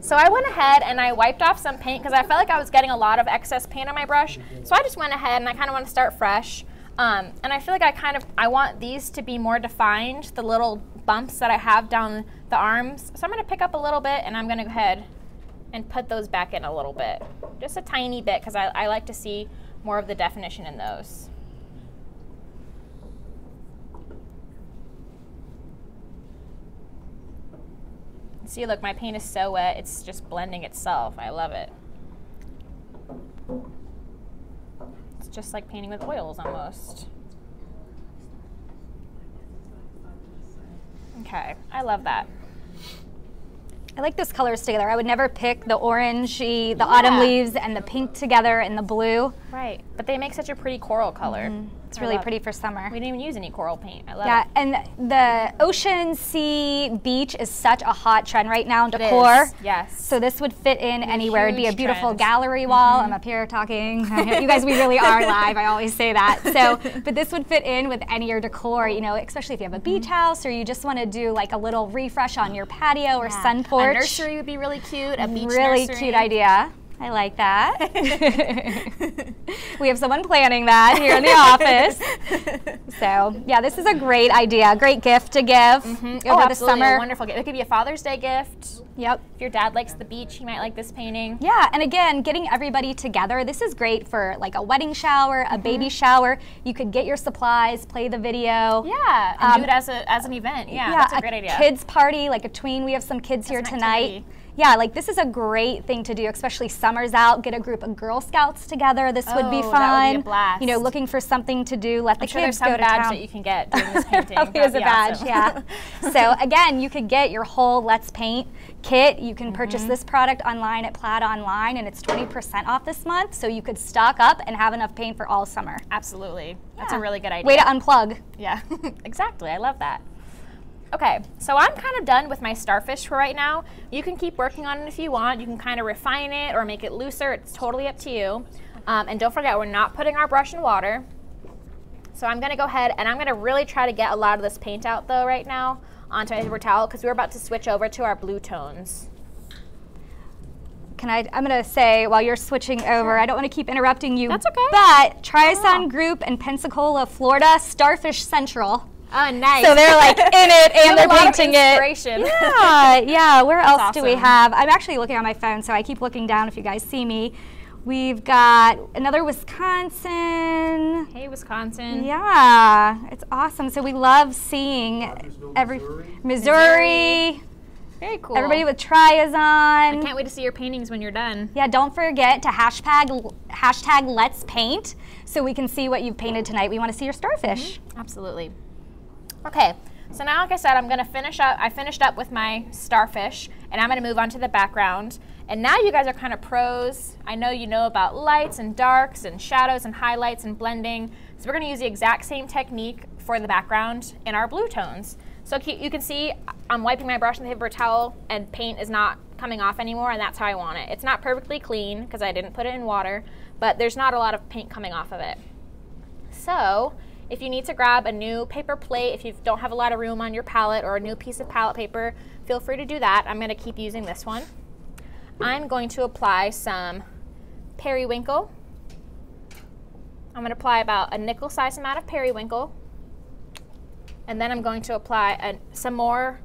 So I went ahead and I wiped off some paint because I felt like I was getting a lot of excess paint on my brush. So I just went ahead and I kind of want to start fresh. And I feel like I want these to be more defined, the little bumps that I have down the arms. So I'm going to pick up a little bit and I'm going to go ahead and put those back in a little bit. Just a tiny bit because I like to see more of the definition in those. See, look, my paint is so wet, it's just blending itself. I love it. It's just like painting with oils almost. Okay, I love that. I like those colors together. I would never pick the orangey, the autumn leaves, and the pink together and the blue. Right, but they make such a pretty coral color. Mm-hmm. It's really pretty for summer. We didn't even use any coral paint. I love it. Yeah, and the ocean, sea, beach is such a hot trend right now in decor. It is, yes. So this would fit in anywhere. It'd be a huge beautiful trend. gallery wall. I'm up here talking. You guys, we really are live. I always say that. So, but this would fit in with any of your decor, you know, especially if you have a beach house or you just want to do like a little refresh on your patio or sun porch. A nursery would be really cute. A beach really nursery. cute idea. I like that. We have someone planning that here in the office. So yeah, this is a great idea, great gift to give over the summer. A wonderful gift. It could be a Father's Day gift. Yep. If your dad likes the beach, he might like this painting. Yeah, and again, getting everybody together. This is great for like a wedding shower, a baby shower. You could get your supplies, play the video. Yeah, and do it as an event. Yeah, that's a great idea. Kids party, like a tween. We have some kids here tonight. Activity. Yeah, like this is a great thing to do, especially summer's out. Get a group of Girl Scouts together. This would be fun. That would be a blast. You know, looking for something to do. Let the I'm sure kids there's go some to badge town. that you can get doing this painting. Probably as a badge, awesome. yeah. So again, you could get your whole Let's Paint kit. You can purchase this product online at Plaid Online, and it's 20% off this month. So you could stock up and have enough paint for all summer. Absolutely. That's a really good idea. Way to unplug. Yeah, exactly. I love that. Okay, so I'm kind of done with my starfish for right now. You can keep working on it if you want. You can kind of refine it or make it looser. It's totally up to you. And don't forget, we're not putting our brush in water. So I'm gonna go ahead and I'm gonna really try to get a lot of this paint out though right now onto my paper towel because we're about to switch over to our blue tones. I'm going to say while you're switching over, I don't want to keep interrupting you. That's okay. But Triason Group in Pensacola, Florida, Starfish Central. Oh, nice. So they're like in it and they're painting it. Yeah, yeah. Where else do we awesome. have? I'm actually looking on my phone, so I keep looking down if you guys see me. We've got another Wisconsin. Hey, Wisconsin. Yeah, it's awesome. So we love seeing Missouri. Very cool. Everybody with Triason. I can't wait to see your paintings when you're done. Yeah, don't forget to hashtag Let's Paint so we can see what you've painted tonight. We want to see your starfish. Absolutely. Okay, so now like I said, I'm going to finish up. I finished up with my starfish, and I'm going to move on to the background. And now you guys are kind of pros. I know you know about lights and darks and shadows and highlights and blending. So we're going to use the exact same technique for the background in our blue tones. So you can see I'm wiping my brush on the paper towel and paint is not coming off anymore, and that's how I want it. It's not perfectly clean because I didn't put it in water, but there's not a lot of paint coming off of it. So if you need to grab a new paper plate, if you don't have a lot of room on your palette or a new piece of palette paper, feel free to do that. I'm going to keep using this one. I'm going to apply some periwinkle. I'm going to apply about a nickel-sized amount of periwinkle. And then I'm going to apply some more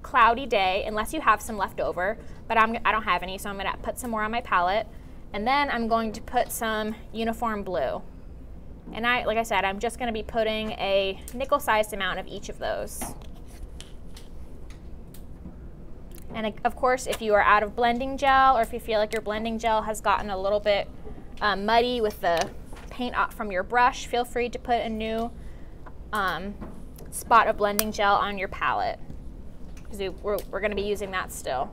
Cloudy Day, unless you have some left over, but I don't have any, so I'm going to put some more on my palette. And then I'm going to put some Uniform Blue. And like I said, I'm just going to be putting a nickel-sized amount of each of those. And of course, if you are out of blending gel, or if you feel like your blending gel has gotten a little bit muddy with the paint from your brush, feel free to put a new spot of blending gel on your palette, because we're going to be using that still.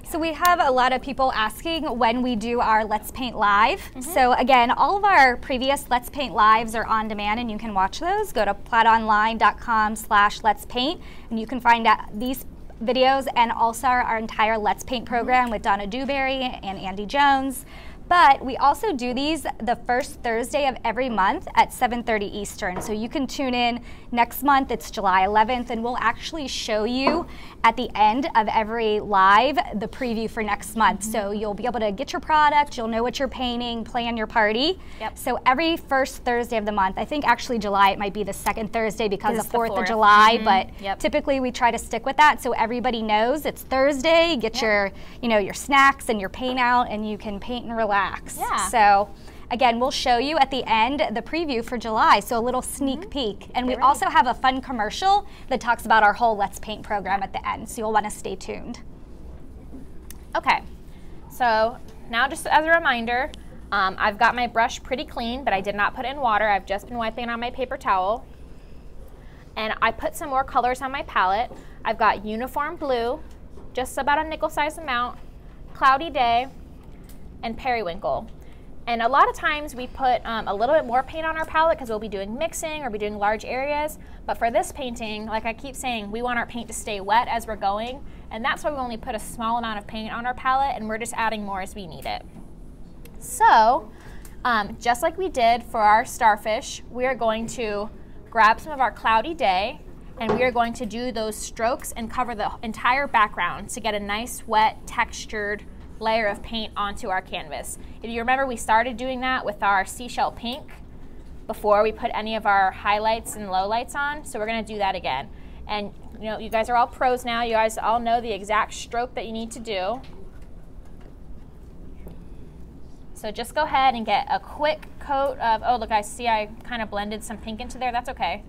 So we have a lot of people asking when we do our Let's Paint Live. So again, all of our previous Let's Paint Lives are on demand and you can watch those. Go to plaidonline.com/Let's Paint and you can find out these videos and also our entire Let's Paint program with Donna Dewberry and Andy Jones. But we also do these the first Thursday of every month at 7:30 Eastern. So you can tune in next month, it's July 11th, and we'll actually show you at the end of every live the preview for next month. So you'll be able to get your product, you'll know what you're painting, plan your party. Yep. So every first Thursday of the month, I think actually July it might be the second Thursday because of the 4th of 4th. July, but Yep. typically we try to stick with that so everybody knows it's Thursday, get your, your snacks and your paint out and you can paint and relax. Yeah. So again, we'll show you at the end the preview for July, so a little sneak peek. And we also have a fun commercial that talks about our whole Let's Paint program at the end, so you'll want to stay tuned. Okay, so now just as a reminder, I've got my brush pretty clean, but I did not put it in water. I've just been wiping it on my paper towel. And I put some more colors on my palette. I've got Uniform Blue, just about a nickel-sized amount, Cloudy Day, and Periwinkle. And a lot of times we put a little bit more paint on our palette because we'll be doing mixing or be doing large areas. But for this painting, like I keep saying, we want our paint to stay wet as we're going. And that's why we only put a small amount of paint on our palette, and we're just adding more as we need it. So, just like we did for our starfish, we are going to grab some of our cloudy day, and we are going to do those strokes and cover the entire background to get a nice, wet, textured layer of paint onto our canvas. If you remember, we started doing that with our seashell pink before we put any of our highlights and lowlights on, so we're gonna do that again. And you know, you guys are all pros now. You guys all know the exact stroke that you need to do. So just go ahead and get a quick coat of, oh look, I see I kind of blended some pink into there. That's okay.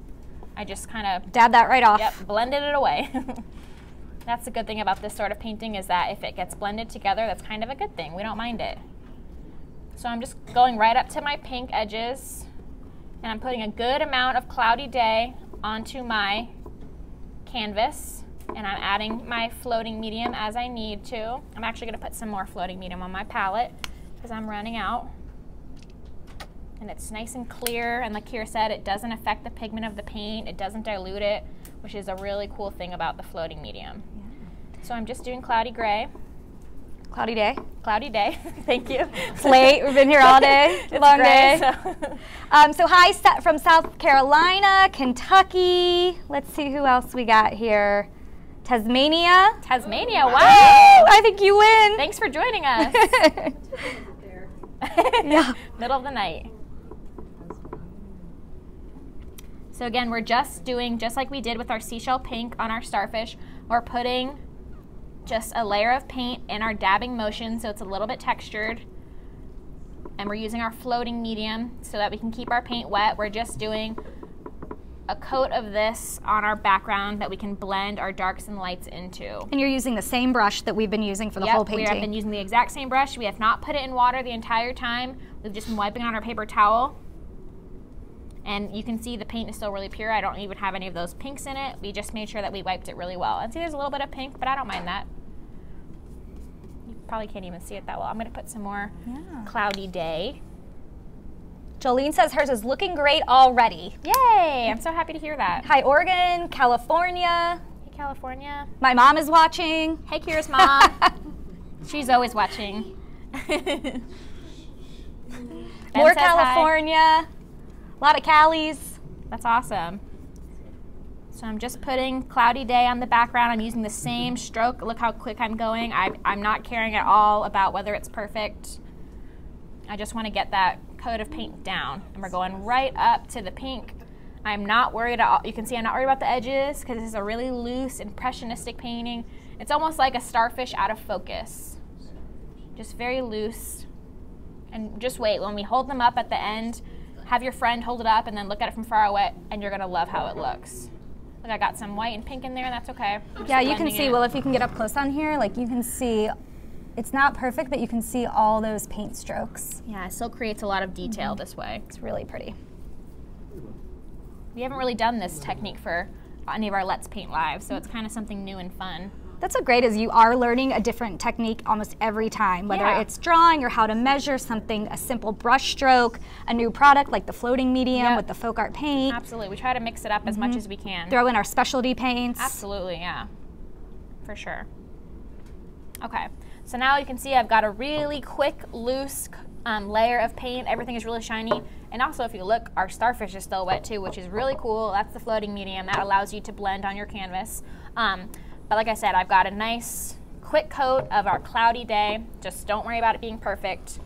I just kind of dab that right off. Yep, blended it away. That's the good thing about this sort of painting, is that if it gets blended together, that's kind of a good thing. We don't mind it. So I'm just going right up to my pink edges, and I'm putting a good amount of cloudy day onto my canvas, and I'm adding my floating medium as I need to. I'm actually going to put some more floating medium on my palette because I'm running out. And it's nice and clear, and like Kira said, it doesn't affect the pigment of the paint, it doesn't dilute it, which is a really cool thing about the floating medium. Yeah. So I'm just doing cloudy gray. Cloudy day. Cloudy day, thank you. It's late, we've been here all day, it's long gray, day. So hi from South Carolina, Kentucky. Let's see who else we got here. Tasmania. Tasmania, wow. I think you win. Thanks for joining us. Yeah. Middle of the night. So again, we're just doing, just like we did with our seashell pink on our starfish, we're putting just a layer of paint in our dabbing motion so it's a little bit textured. And we're using our floating medium so that we can keep our paint wet. We're just doing a coat of this on our background that we can blend our darks and lights into. And you're using the same brush that we've been using for the whole painting. We have been using the exact same brush. We have not put it in water the entire time. We've just been wiping on our paper towel. And you can see the paint is still really pure. I don't even have any of those pinks in it. We just made sure that we wiped it really well. And see, there's a little bit of pink, but I don't mind that. You probably can't even see it that well. I'm gonna put some more cloudy day. Jolene says hers is looking great already. Yay, I'm so happy to hear that. Hi, Oregon, California. Hey, California. My mom is watching. Hey, Kira's mom. She's always watching. More California. A lot of Callies. That's awesome. So I'm just putting cloudy day on the background. I'm using the same stroke. Look how quick I'm going. I'm not caring at all about whether it's perfect. I just want to get that coat of paint down. And we're going right up to the pink. I'm not worried at all. You can see I'm not worried about the edges because this is a really loose, impressionistic painting. It's almost like a starfish out of focus. Just very loose. And just wait. When we hold them up at the end, have your friend hold it up and then look at it from far away, and you're gonna love how it looks. Look, I got some white and pink in there, and that's okay. Yeah, you can see, well, if you can get up close on here, like you can see, it's not perfect, but you can see all those paint strokes. Yeah, it still creates a lot of detail this way. It's really pretty. We haven't really done this technique for any of our Let's Paint Live, so it's kind of something new and fun. That's so great, is you are learning a different technique almost every time, whether it's drawing or how to measure something, a simple brush stroke, a new product like the floating medium with the folk art paint. Absolutely, we try to mix it up as much as we can. Throw in our specialty paints. Absolutely, yeah, for sure. Okay, so now you can see I've got a really quick, loose layer of paint. Everything is really shiny. And also, if you look, our starfish is still wet too, which is really cool. That's the floating medium. That allows you to blend on your canvas. But like I said, I've got a nice quick coat of our cloudy day. Just don't worry about it being perfect.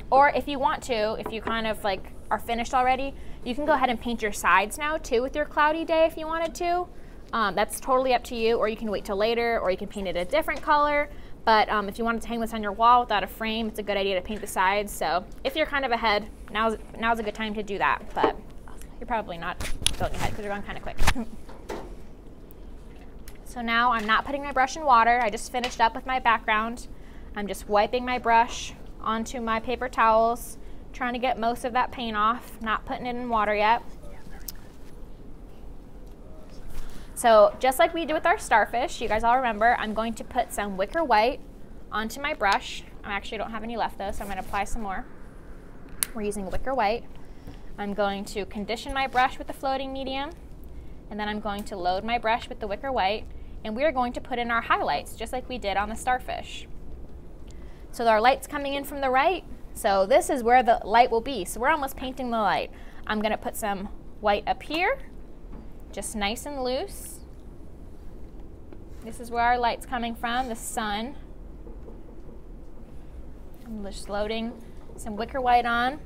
Or if you want to, if you kind of like are finished already, you can go ahead and paint your sides now too with your cloudy day if you wanted to. That's totally up to you, or you can wait till later, or you can paint it a different color. But if you wanted to hang this on your wall without a frame, it's a good idea to paint the sides. So if you're kind of ahead, now's a good time to do that. But you're probably not going ahead because you're going kind of quick. So now I'm not putting my brush in water. I just finished up with my background. I'm just wiping my brush onto my paper towels, trying to get most of that paint off, not putting it in water yet. So just like we did with our starfish, you guys all remember, I'm going to put some wicker white onto my brush. I actually don't have any left though, so I'm going to apply some more. We're using wicker white. I'm going to condition my brush with the floating medium, and then I'm going to load my brush with the wicker white, and we are going to put in our highlights just like we did on the starfish. So our light's coming in from the right, so this is where the light will be. So we're almost painting the light. I'm gonna put some white up here, just nice and loose. This is where our light's coming from, the sun. I'm just loading some wicker white on.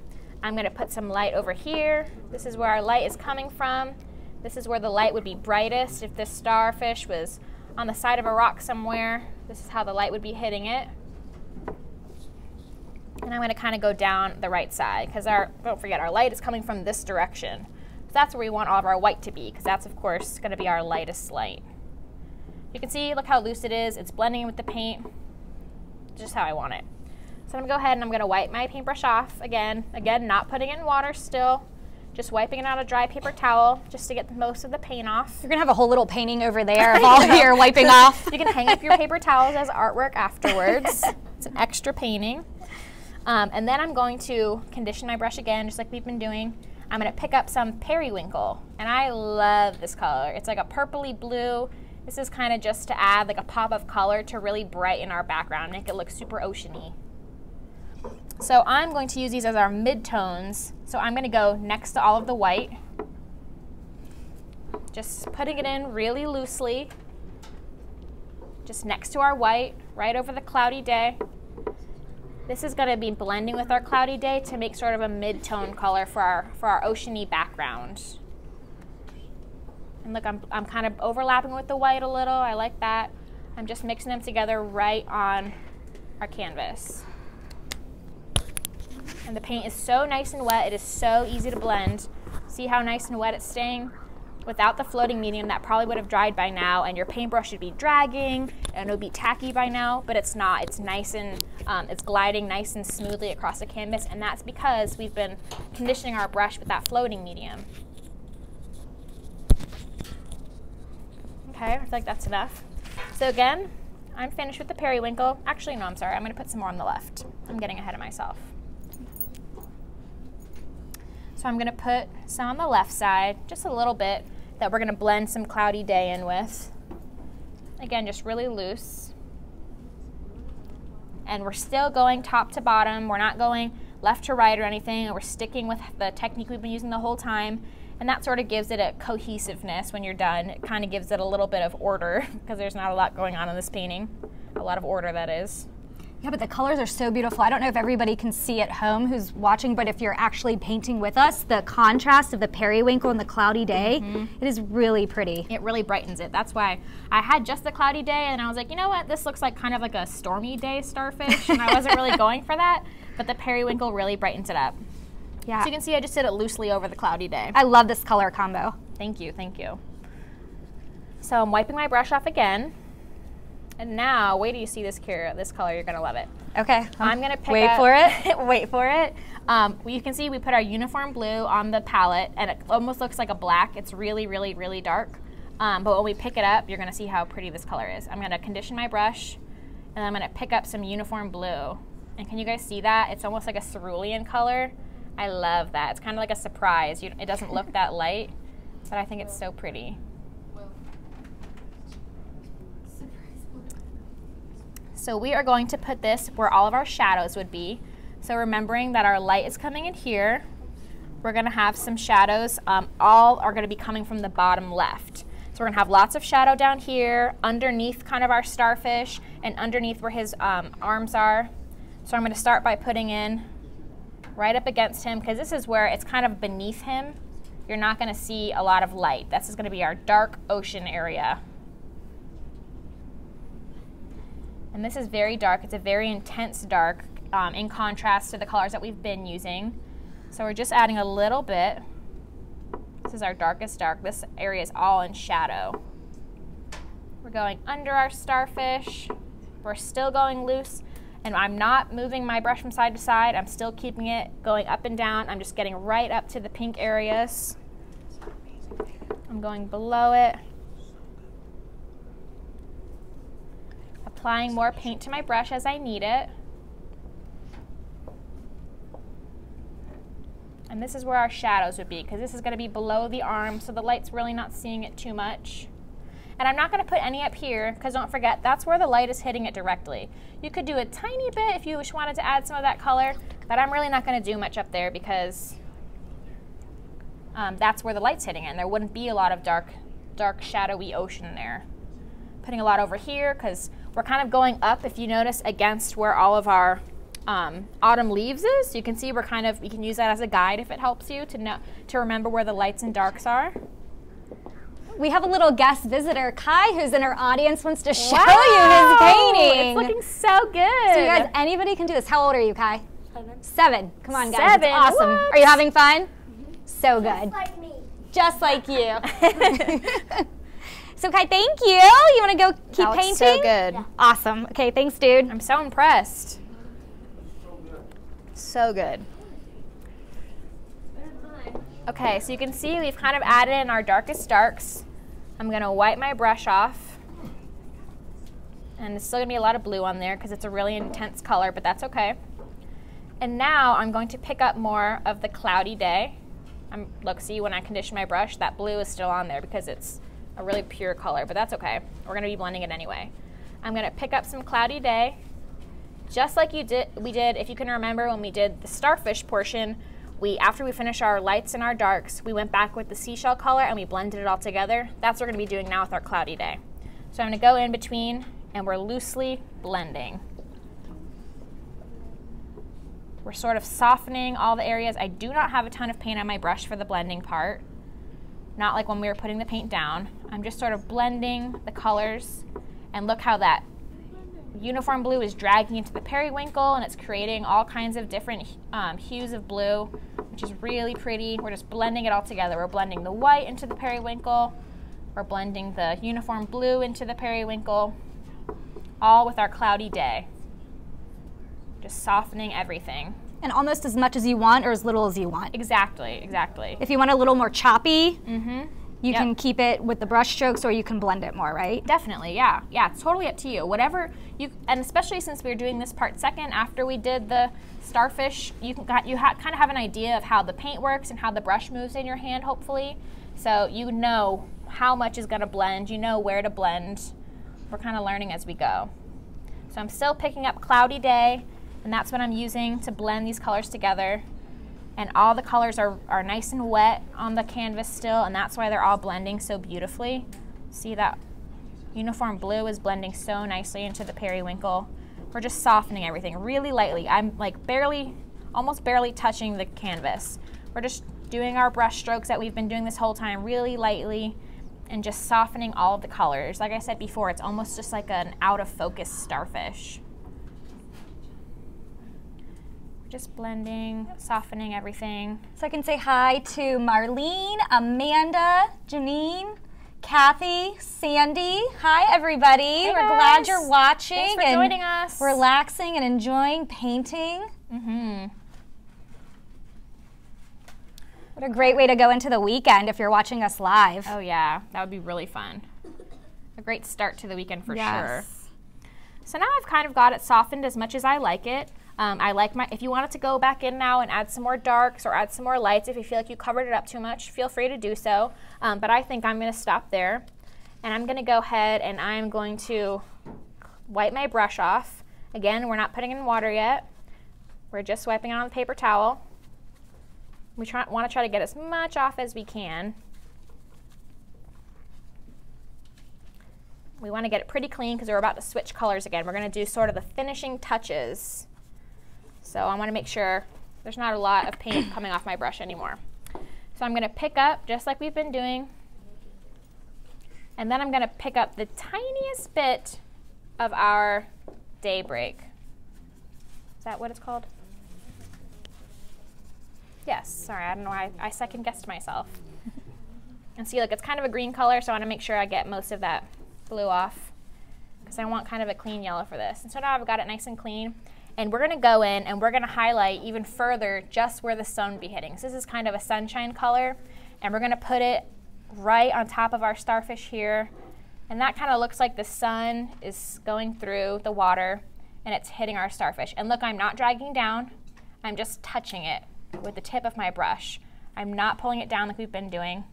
I'm gonna put some light over here. This is where our light is coming from. This is where the light would be brightest. If this starfish was on the side of a rock somewhere, this is how the light would be hitting it. And I'm gonna kind of go down the right side because don't forget, our light is coming from this direction. So that's where we want all of our white to be because that's, of course, gonna be our lightest light. You can see, look how loose it is. It's blending with the paint, just how I want it. So I'm gonna go ahead and I'm gonna wipe my paintbrush off again, not putting it in water still, just wiping it on a dry paper towel just to get most of the paint off. You're gonna have a whole little painting over there of all your wiping off. You can hang up your paper towels as artwork afterwards. It's an extra painting. And then I'm going to condition my brush again, just like we've been doing. I'm gonna pick up some periwinkle, and I love this color. It's like a purpley blue. This is kind of just to add like a pop of color to really brighten our background, make it look super oceany. So I'm going to use these as our mid-tones. So I'm gonna go next to all of the white, just putting it in really loosely, just next to our white, right over the cloudy day. This is gonna be blending with our cloudy day to make sort of a mid-tone color for our oceany background. And look, I'm kind of overlapping with the white a little. I like that. I'm just mixing them together right on our canvas. And the paint is so nice and wet. It is so easy to blend. See how nice and wet it's staying? Without the floating medium, that probably would have dried by now, and your paintbrush should be dragging, and it would be tacky by now, but it's not. It's nice and, it's gliding nice and smoothly across the canvas, and that's because we've been conditioning our brush with that floating medium. Okay, I feel like that's enough. So again, I'm finished with the periwinkle. Actually, no, I'm sorry. I'm gonna put some more on the left. I'm getting ahead of myself. So I'm gonna put some on the left side, just a little bit, that we're gonna blend some cloudy day in with. Again, just really loose. And we're still going top to bottom. We're not going left to right or anything. We're sticking with the technique we've been using the whole time. And that sort of gives it a cohesiveness when you're done. It kind of gives it a little bit of order because there's not a lot going on in this painting. A lot of order, that is. Yeah, but the colors are so beautiful. I don't know if everybody can see at home who's watching, but if you're actually painting with us, the contrast of the periwinkle and the cloudy day, it is really pretty. It really brightens it. That's why I had just the cloudy day, and I was like, you know what, this looks like kind of like a stormy day starfish, and I wasn't really going for that, but the periwinkle really brightens it up. Yeah. So you can see I just did it loosely over the cloudy day. I love this color combo. Thank you, thank you. So I'm wiping my brush off again. And now, wait till you see this color, you're gonna love it. Okay. I'm gonna pick wait up, for it. wait for it. You can see we put our uniform blue on the palette, and it almost looks like a black. It's really, really, really dark. But when we pick it up, you're gonna see how pretty this color is. I'm gonna condition my brush, and I'm gonna pick up some uniform blue. And can you guys see that? It's almost like a cerulean color. I love that. It's kind of like a surprise. It doesn't look that light, but I think it's so pretty. So we are going to put this where all of our shadows would be. So remembering that our light is coming in here, we're gonna have some shadows. All are gonna be coming from the bottom left. So we're gonna have lots of shadow down here, underneath kind of our starfish, and underneath where his arms are. So I'm gonna start by putting in right up against him, because this is where it's kind of beneath him. You're not gonna see a lot of light. This is gonna be our dark ocean area. And this is very dark. It's a very intense dark in contrast to the colors that we've been using. So we're just adding a little bit. This is our darkest dark. This area is all in shadow. We're going under our starfish. We're still going loose. And I'm not moving my brush from side to side. I'm still keeping it going up and down. I'm just getting right up to the pink areas. I'm going below it. Applying more paint to my brush as I need it. And this is where our shadows would be, because this is going to be below the arm, so the light's really not seeing it too much. And I'm not going to put any up here, because don't forget, that's where the light is hitting it directly. You could do a tiny bit if you just wanted to add some of that color, but I'm really not going to do much up there because that's where the light's hitting it, and there wouldn't be a lot of dark, shadowy ocean there. Putting a lot over here, because we're kind of going up, if you notice, against where all of our autumn leaves is. You can see we're kind of, you can use that as a guide if it helps you to remember where the lights and darks are. We have a little guest visitor, Kai, who's in our audience, wants to show you his painting. It's looking so good. So you guys, anybody can do this. How old are you, Kai? 7. 7. Come on, guys. 7. It's awesome. What? Are you having fun? So good. Just like me. Just like you. So Kai, thank you. You want to go keep That looks painting? so good. Yeah. Awesome. Okay, thanks, dude. I'm so impressed. So good. Okay, so you can see we've kind of added in our darkest darks. I'm going to wipe my brush off. And there's still going to be a lot of blue on there because it's a really intense color, but that's okay. And now I'm going to pick up more of the Cloudy Day. Look, see, when I condition my brush, that blue is still on there because it's a really pure color, but that's okay. We're going to be blending it anyway. I'm going to pick up some Cloudy Day. Just like we did, if you can remember when we did the starfish portion, after we finished our lights and our darks, we went back with the seashell color and we blended it all together. That's what we're going to be doing now with our Cloudy Day. So I'm going to go in between and we're loosely blending. We're sort of softening all the areas. I do not have a ton of paint on my brush for the blending part. Not like when we were putting the paint down. I'm just sort of blending the colors, and look how that uniform blue is dragging into the periwinkle and it's creating all kinds of different hues of blue, which is really pretty. We're just blending it all together. We're blending the white into the periwinkle. We're blending the uniform blue into the periwinkle, all with our Cloudy Day. Just softening everything. And almost as much as you want or as little as you want. Exactly, exactly. If you want a little more choppy, you Yep. can keep it with the brush strokes or you can blend it more, right? Definitely, yeah. Yeah, it's totally up to you. Whatever you, and especially since we were doing this part second after we did the starfish, you kind of have an idea of how the paint works and how the brush moves in your hand, hopefully. So you know how much is going to blend, you know where to blend. We're kind of learning as we go. So I'm still picking up Cloudy Day, and that's what I'm using to blend these colors together. And all the colors are nice and wet on the canvas still, and that's why they're all blending so beautifully. See that uniform blue is blending so nicely into the periwinkle. We're just softening everything really lightly. I'm like almost barely touching the canvas. We're just doing our brush strokes that we've been doing this whole time really lightly and just softening all of the colors. Like I said before, it's almost just like an out of focus starfish. Just blending, softening everything. So I can say hi to Marlene, Amanda, Janine, Kathy, Sandy. Hi, everybody. Hey, We're glad guys. you're watching Thanks for and joining us. relaxing and enjoying painting. What a great way to go into the weekend if you're watching us live. Oh yeah, that would be really fun. A great start to the weekend for sure. So now I've kind of got it softened as much as I like it. If you wanted to go back in now and add some more darks or add some more lights, if you feel like you covered it up too much, feel free to do so. But I think I'm going to stop there. And I'm going to go ahead and I'm going to wipe my brush off. Again, we're not putting in water yet. We're just wiping it on the paper towel. We want to try to get as much off as we can. We want to get it pretty clean because we're about to switch colors again. We're going to do sort of the finishing touches. So I want to make sure there's not a lot of paint coming off my brush anymore. So I'm going to pick up, just like we've been doing, and then I'm going to pick up the tiniest bit of our daybreak. Is that what it's called? Yes, sorry, I don't know why I second guessed myself. And see, look, it's kind of a green color, so I want to make sure I get most of that blue off because I want kind of a clean yellow for this. And so now I've got it nice and clean. And we're going to go in and we're going to highlight even further just where the sun would be hitting. So this is kind of a sunshine color, and we're going to put it right on top of our starfish here. And that kind of looks like the sun is going through the water and it's hitting our starfish. And look, I'm not dragging down, I'm just touching it. with the tip of my brush. I'm not pulling it down like we've been doing.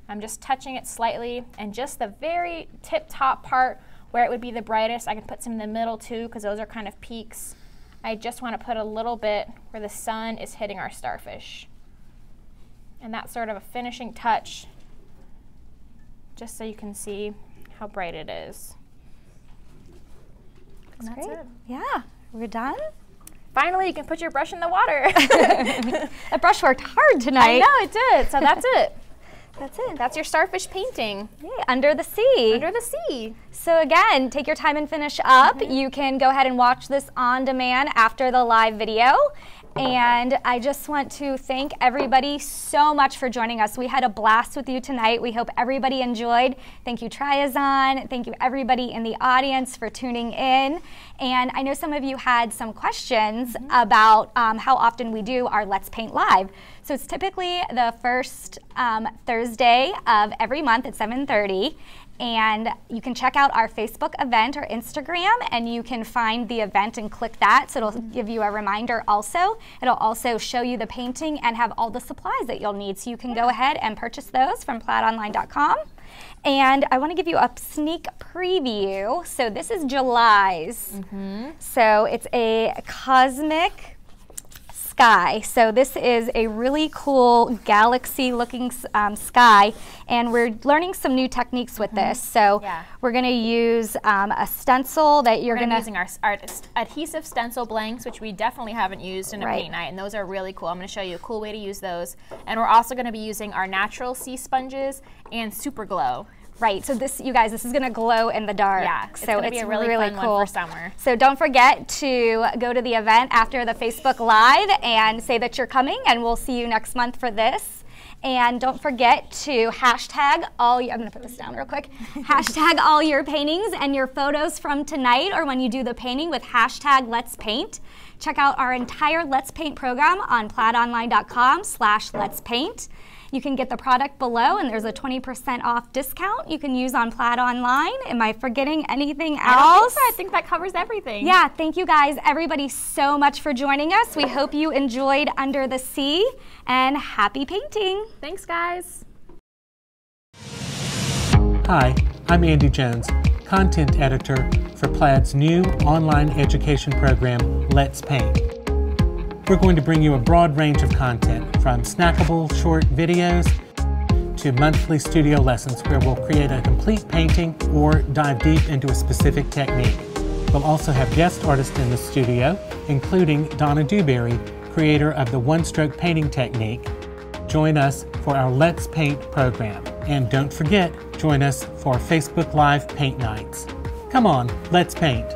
I'm just touching it slightly, and just the very tip top part where it would be the brightest, I can put some in the middle too because those are kind of peaks. I just want to put a little bit where the sun is hitting our starfish. And that's sort of a finishing touch, just so you can see how bright it is. And that's Great. it. Yeah, we're done. Finally, you can put your brush in the water. That brush worked hard tonight. I know it did, so that's it. That's it. That's your starfish painting. Yay, Under the Sea. Under the sea. So again, take your time and finish up. You can go ahead and watch this on demand after the live video. And I just want to thank everybody so much for joining us. We had a blast with you tonight. We hope everybody enjoyed. Thank you, Triazon. Thank you, everybody in the audience, for tuning in. And I know some of you had some questions about how often we do our Let's Paint Live. So it's typically the first Thursday of every month at 7:30. And you can check out our Facebook event or Instagram, and you can find the event and click that, so it'll give you a reminder also. It'll also show you the painting and have all the supplies that you'll need, so you can go ahead and purchase those from plaidonline.com. And I want to give you a sneak preview. So this is July's. So it's a cosmic sky. So this is a really cool galaxy looking sky, and we're learning some new techniques with this. So we're going to use a stencil that you're going to using our adhesive stencil blanks, which we definitely haven't used in a paint night, and those are really cool. I'm going to show you a cool way to use those. And we're also going to be using our natural sea sponges and super glue. Right, so this, you guys, this is gonna glow in the dark. Yeah, it's so gonna be a really fun cool one for summer. So don't forget to go to the event after the Facebook Live and say that you're coming, and we'll see you next month for this. And don't forget to hashtag all your, I'm gonna put this down real quick, hashtag all your paintings and your photos from tonight, or when you do the painting, with hashtag Let's Paint. Check out our entire Let's Paint program on plaidonline.com/Let's Paint. You can get the product below, and there's a 20% off discount you can use on Plaid Online. Am I forgetting anything else? I don't think so. I think that covers everything. Yeah, thank you guys, everybody, so much for joining us. We hope you enjoyed Under the Sea, and happy painting. Thanks, guys. Hi, I'm Andy Jones, content editor for Plaid's new online education program, Let's Paint. We're going to bring you a broad range of content, from snackable short videos to monthly studio lessons where we'll create a complete painting or dive deep into a specific technique. We'll also have guest artists in the studio, including Donna Dewberry, creator of the one-stroke painting technique. Join us for our Let's Paint program. And don't forget, join us for Facebook Live Paint Nights. Come on, let's paint.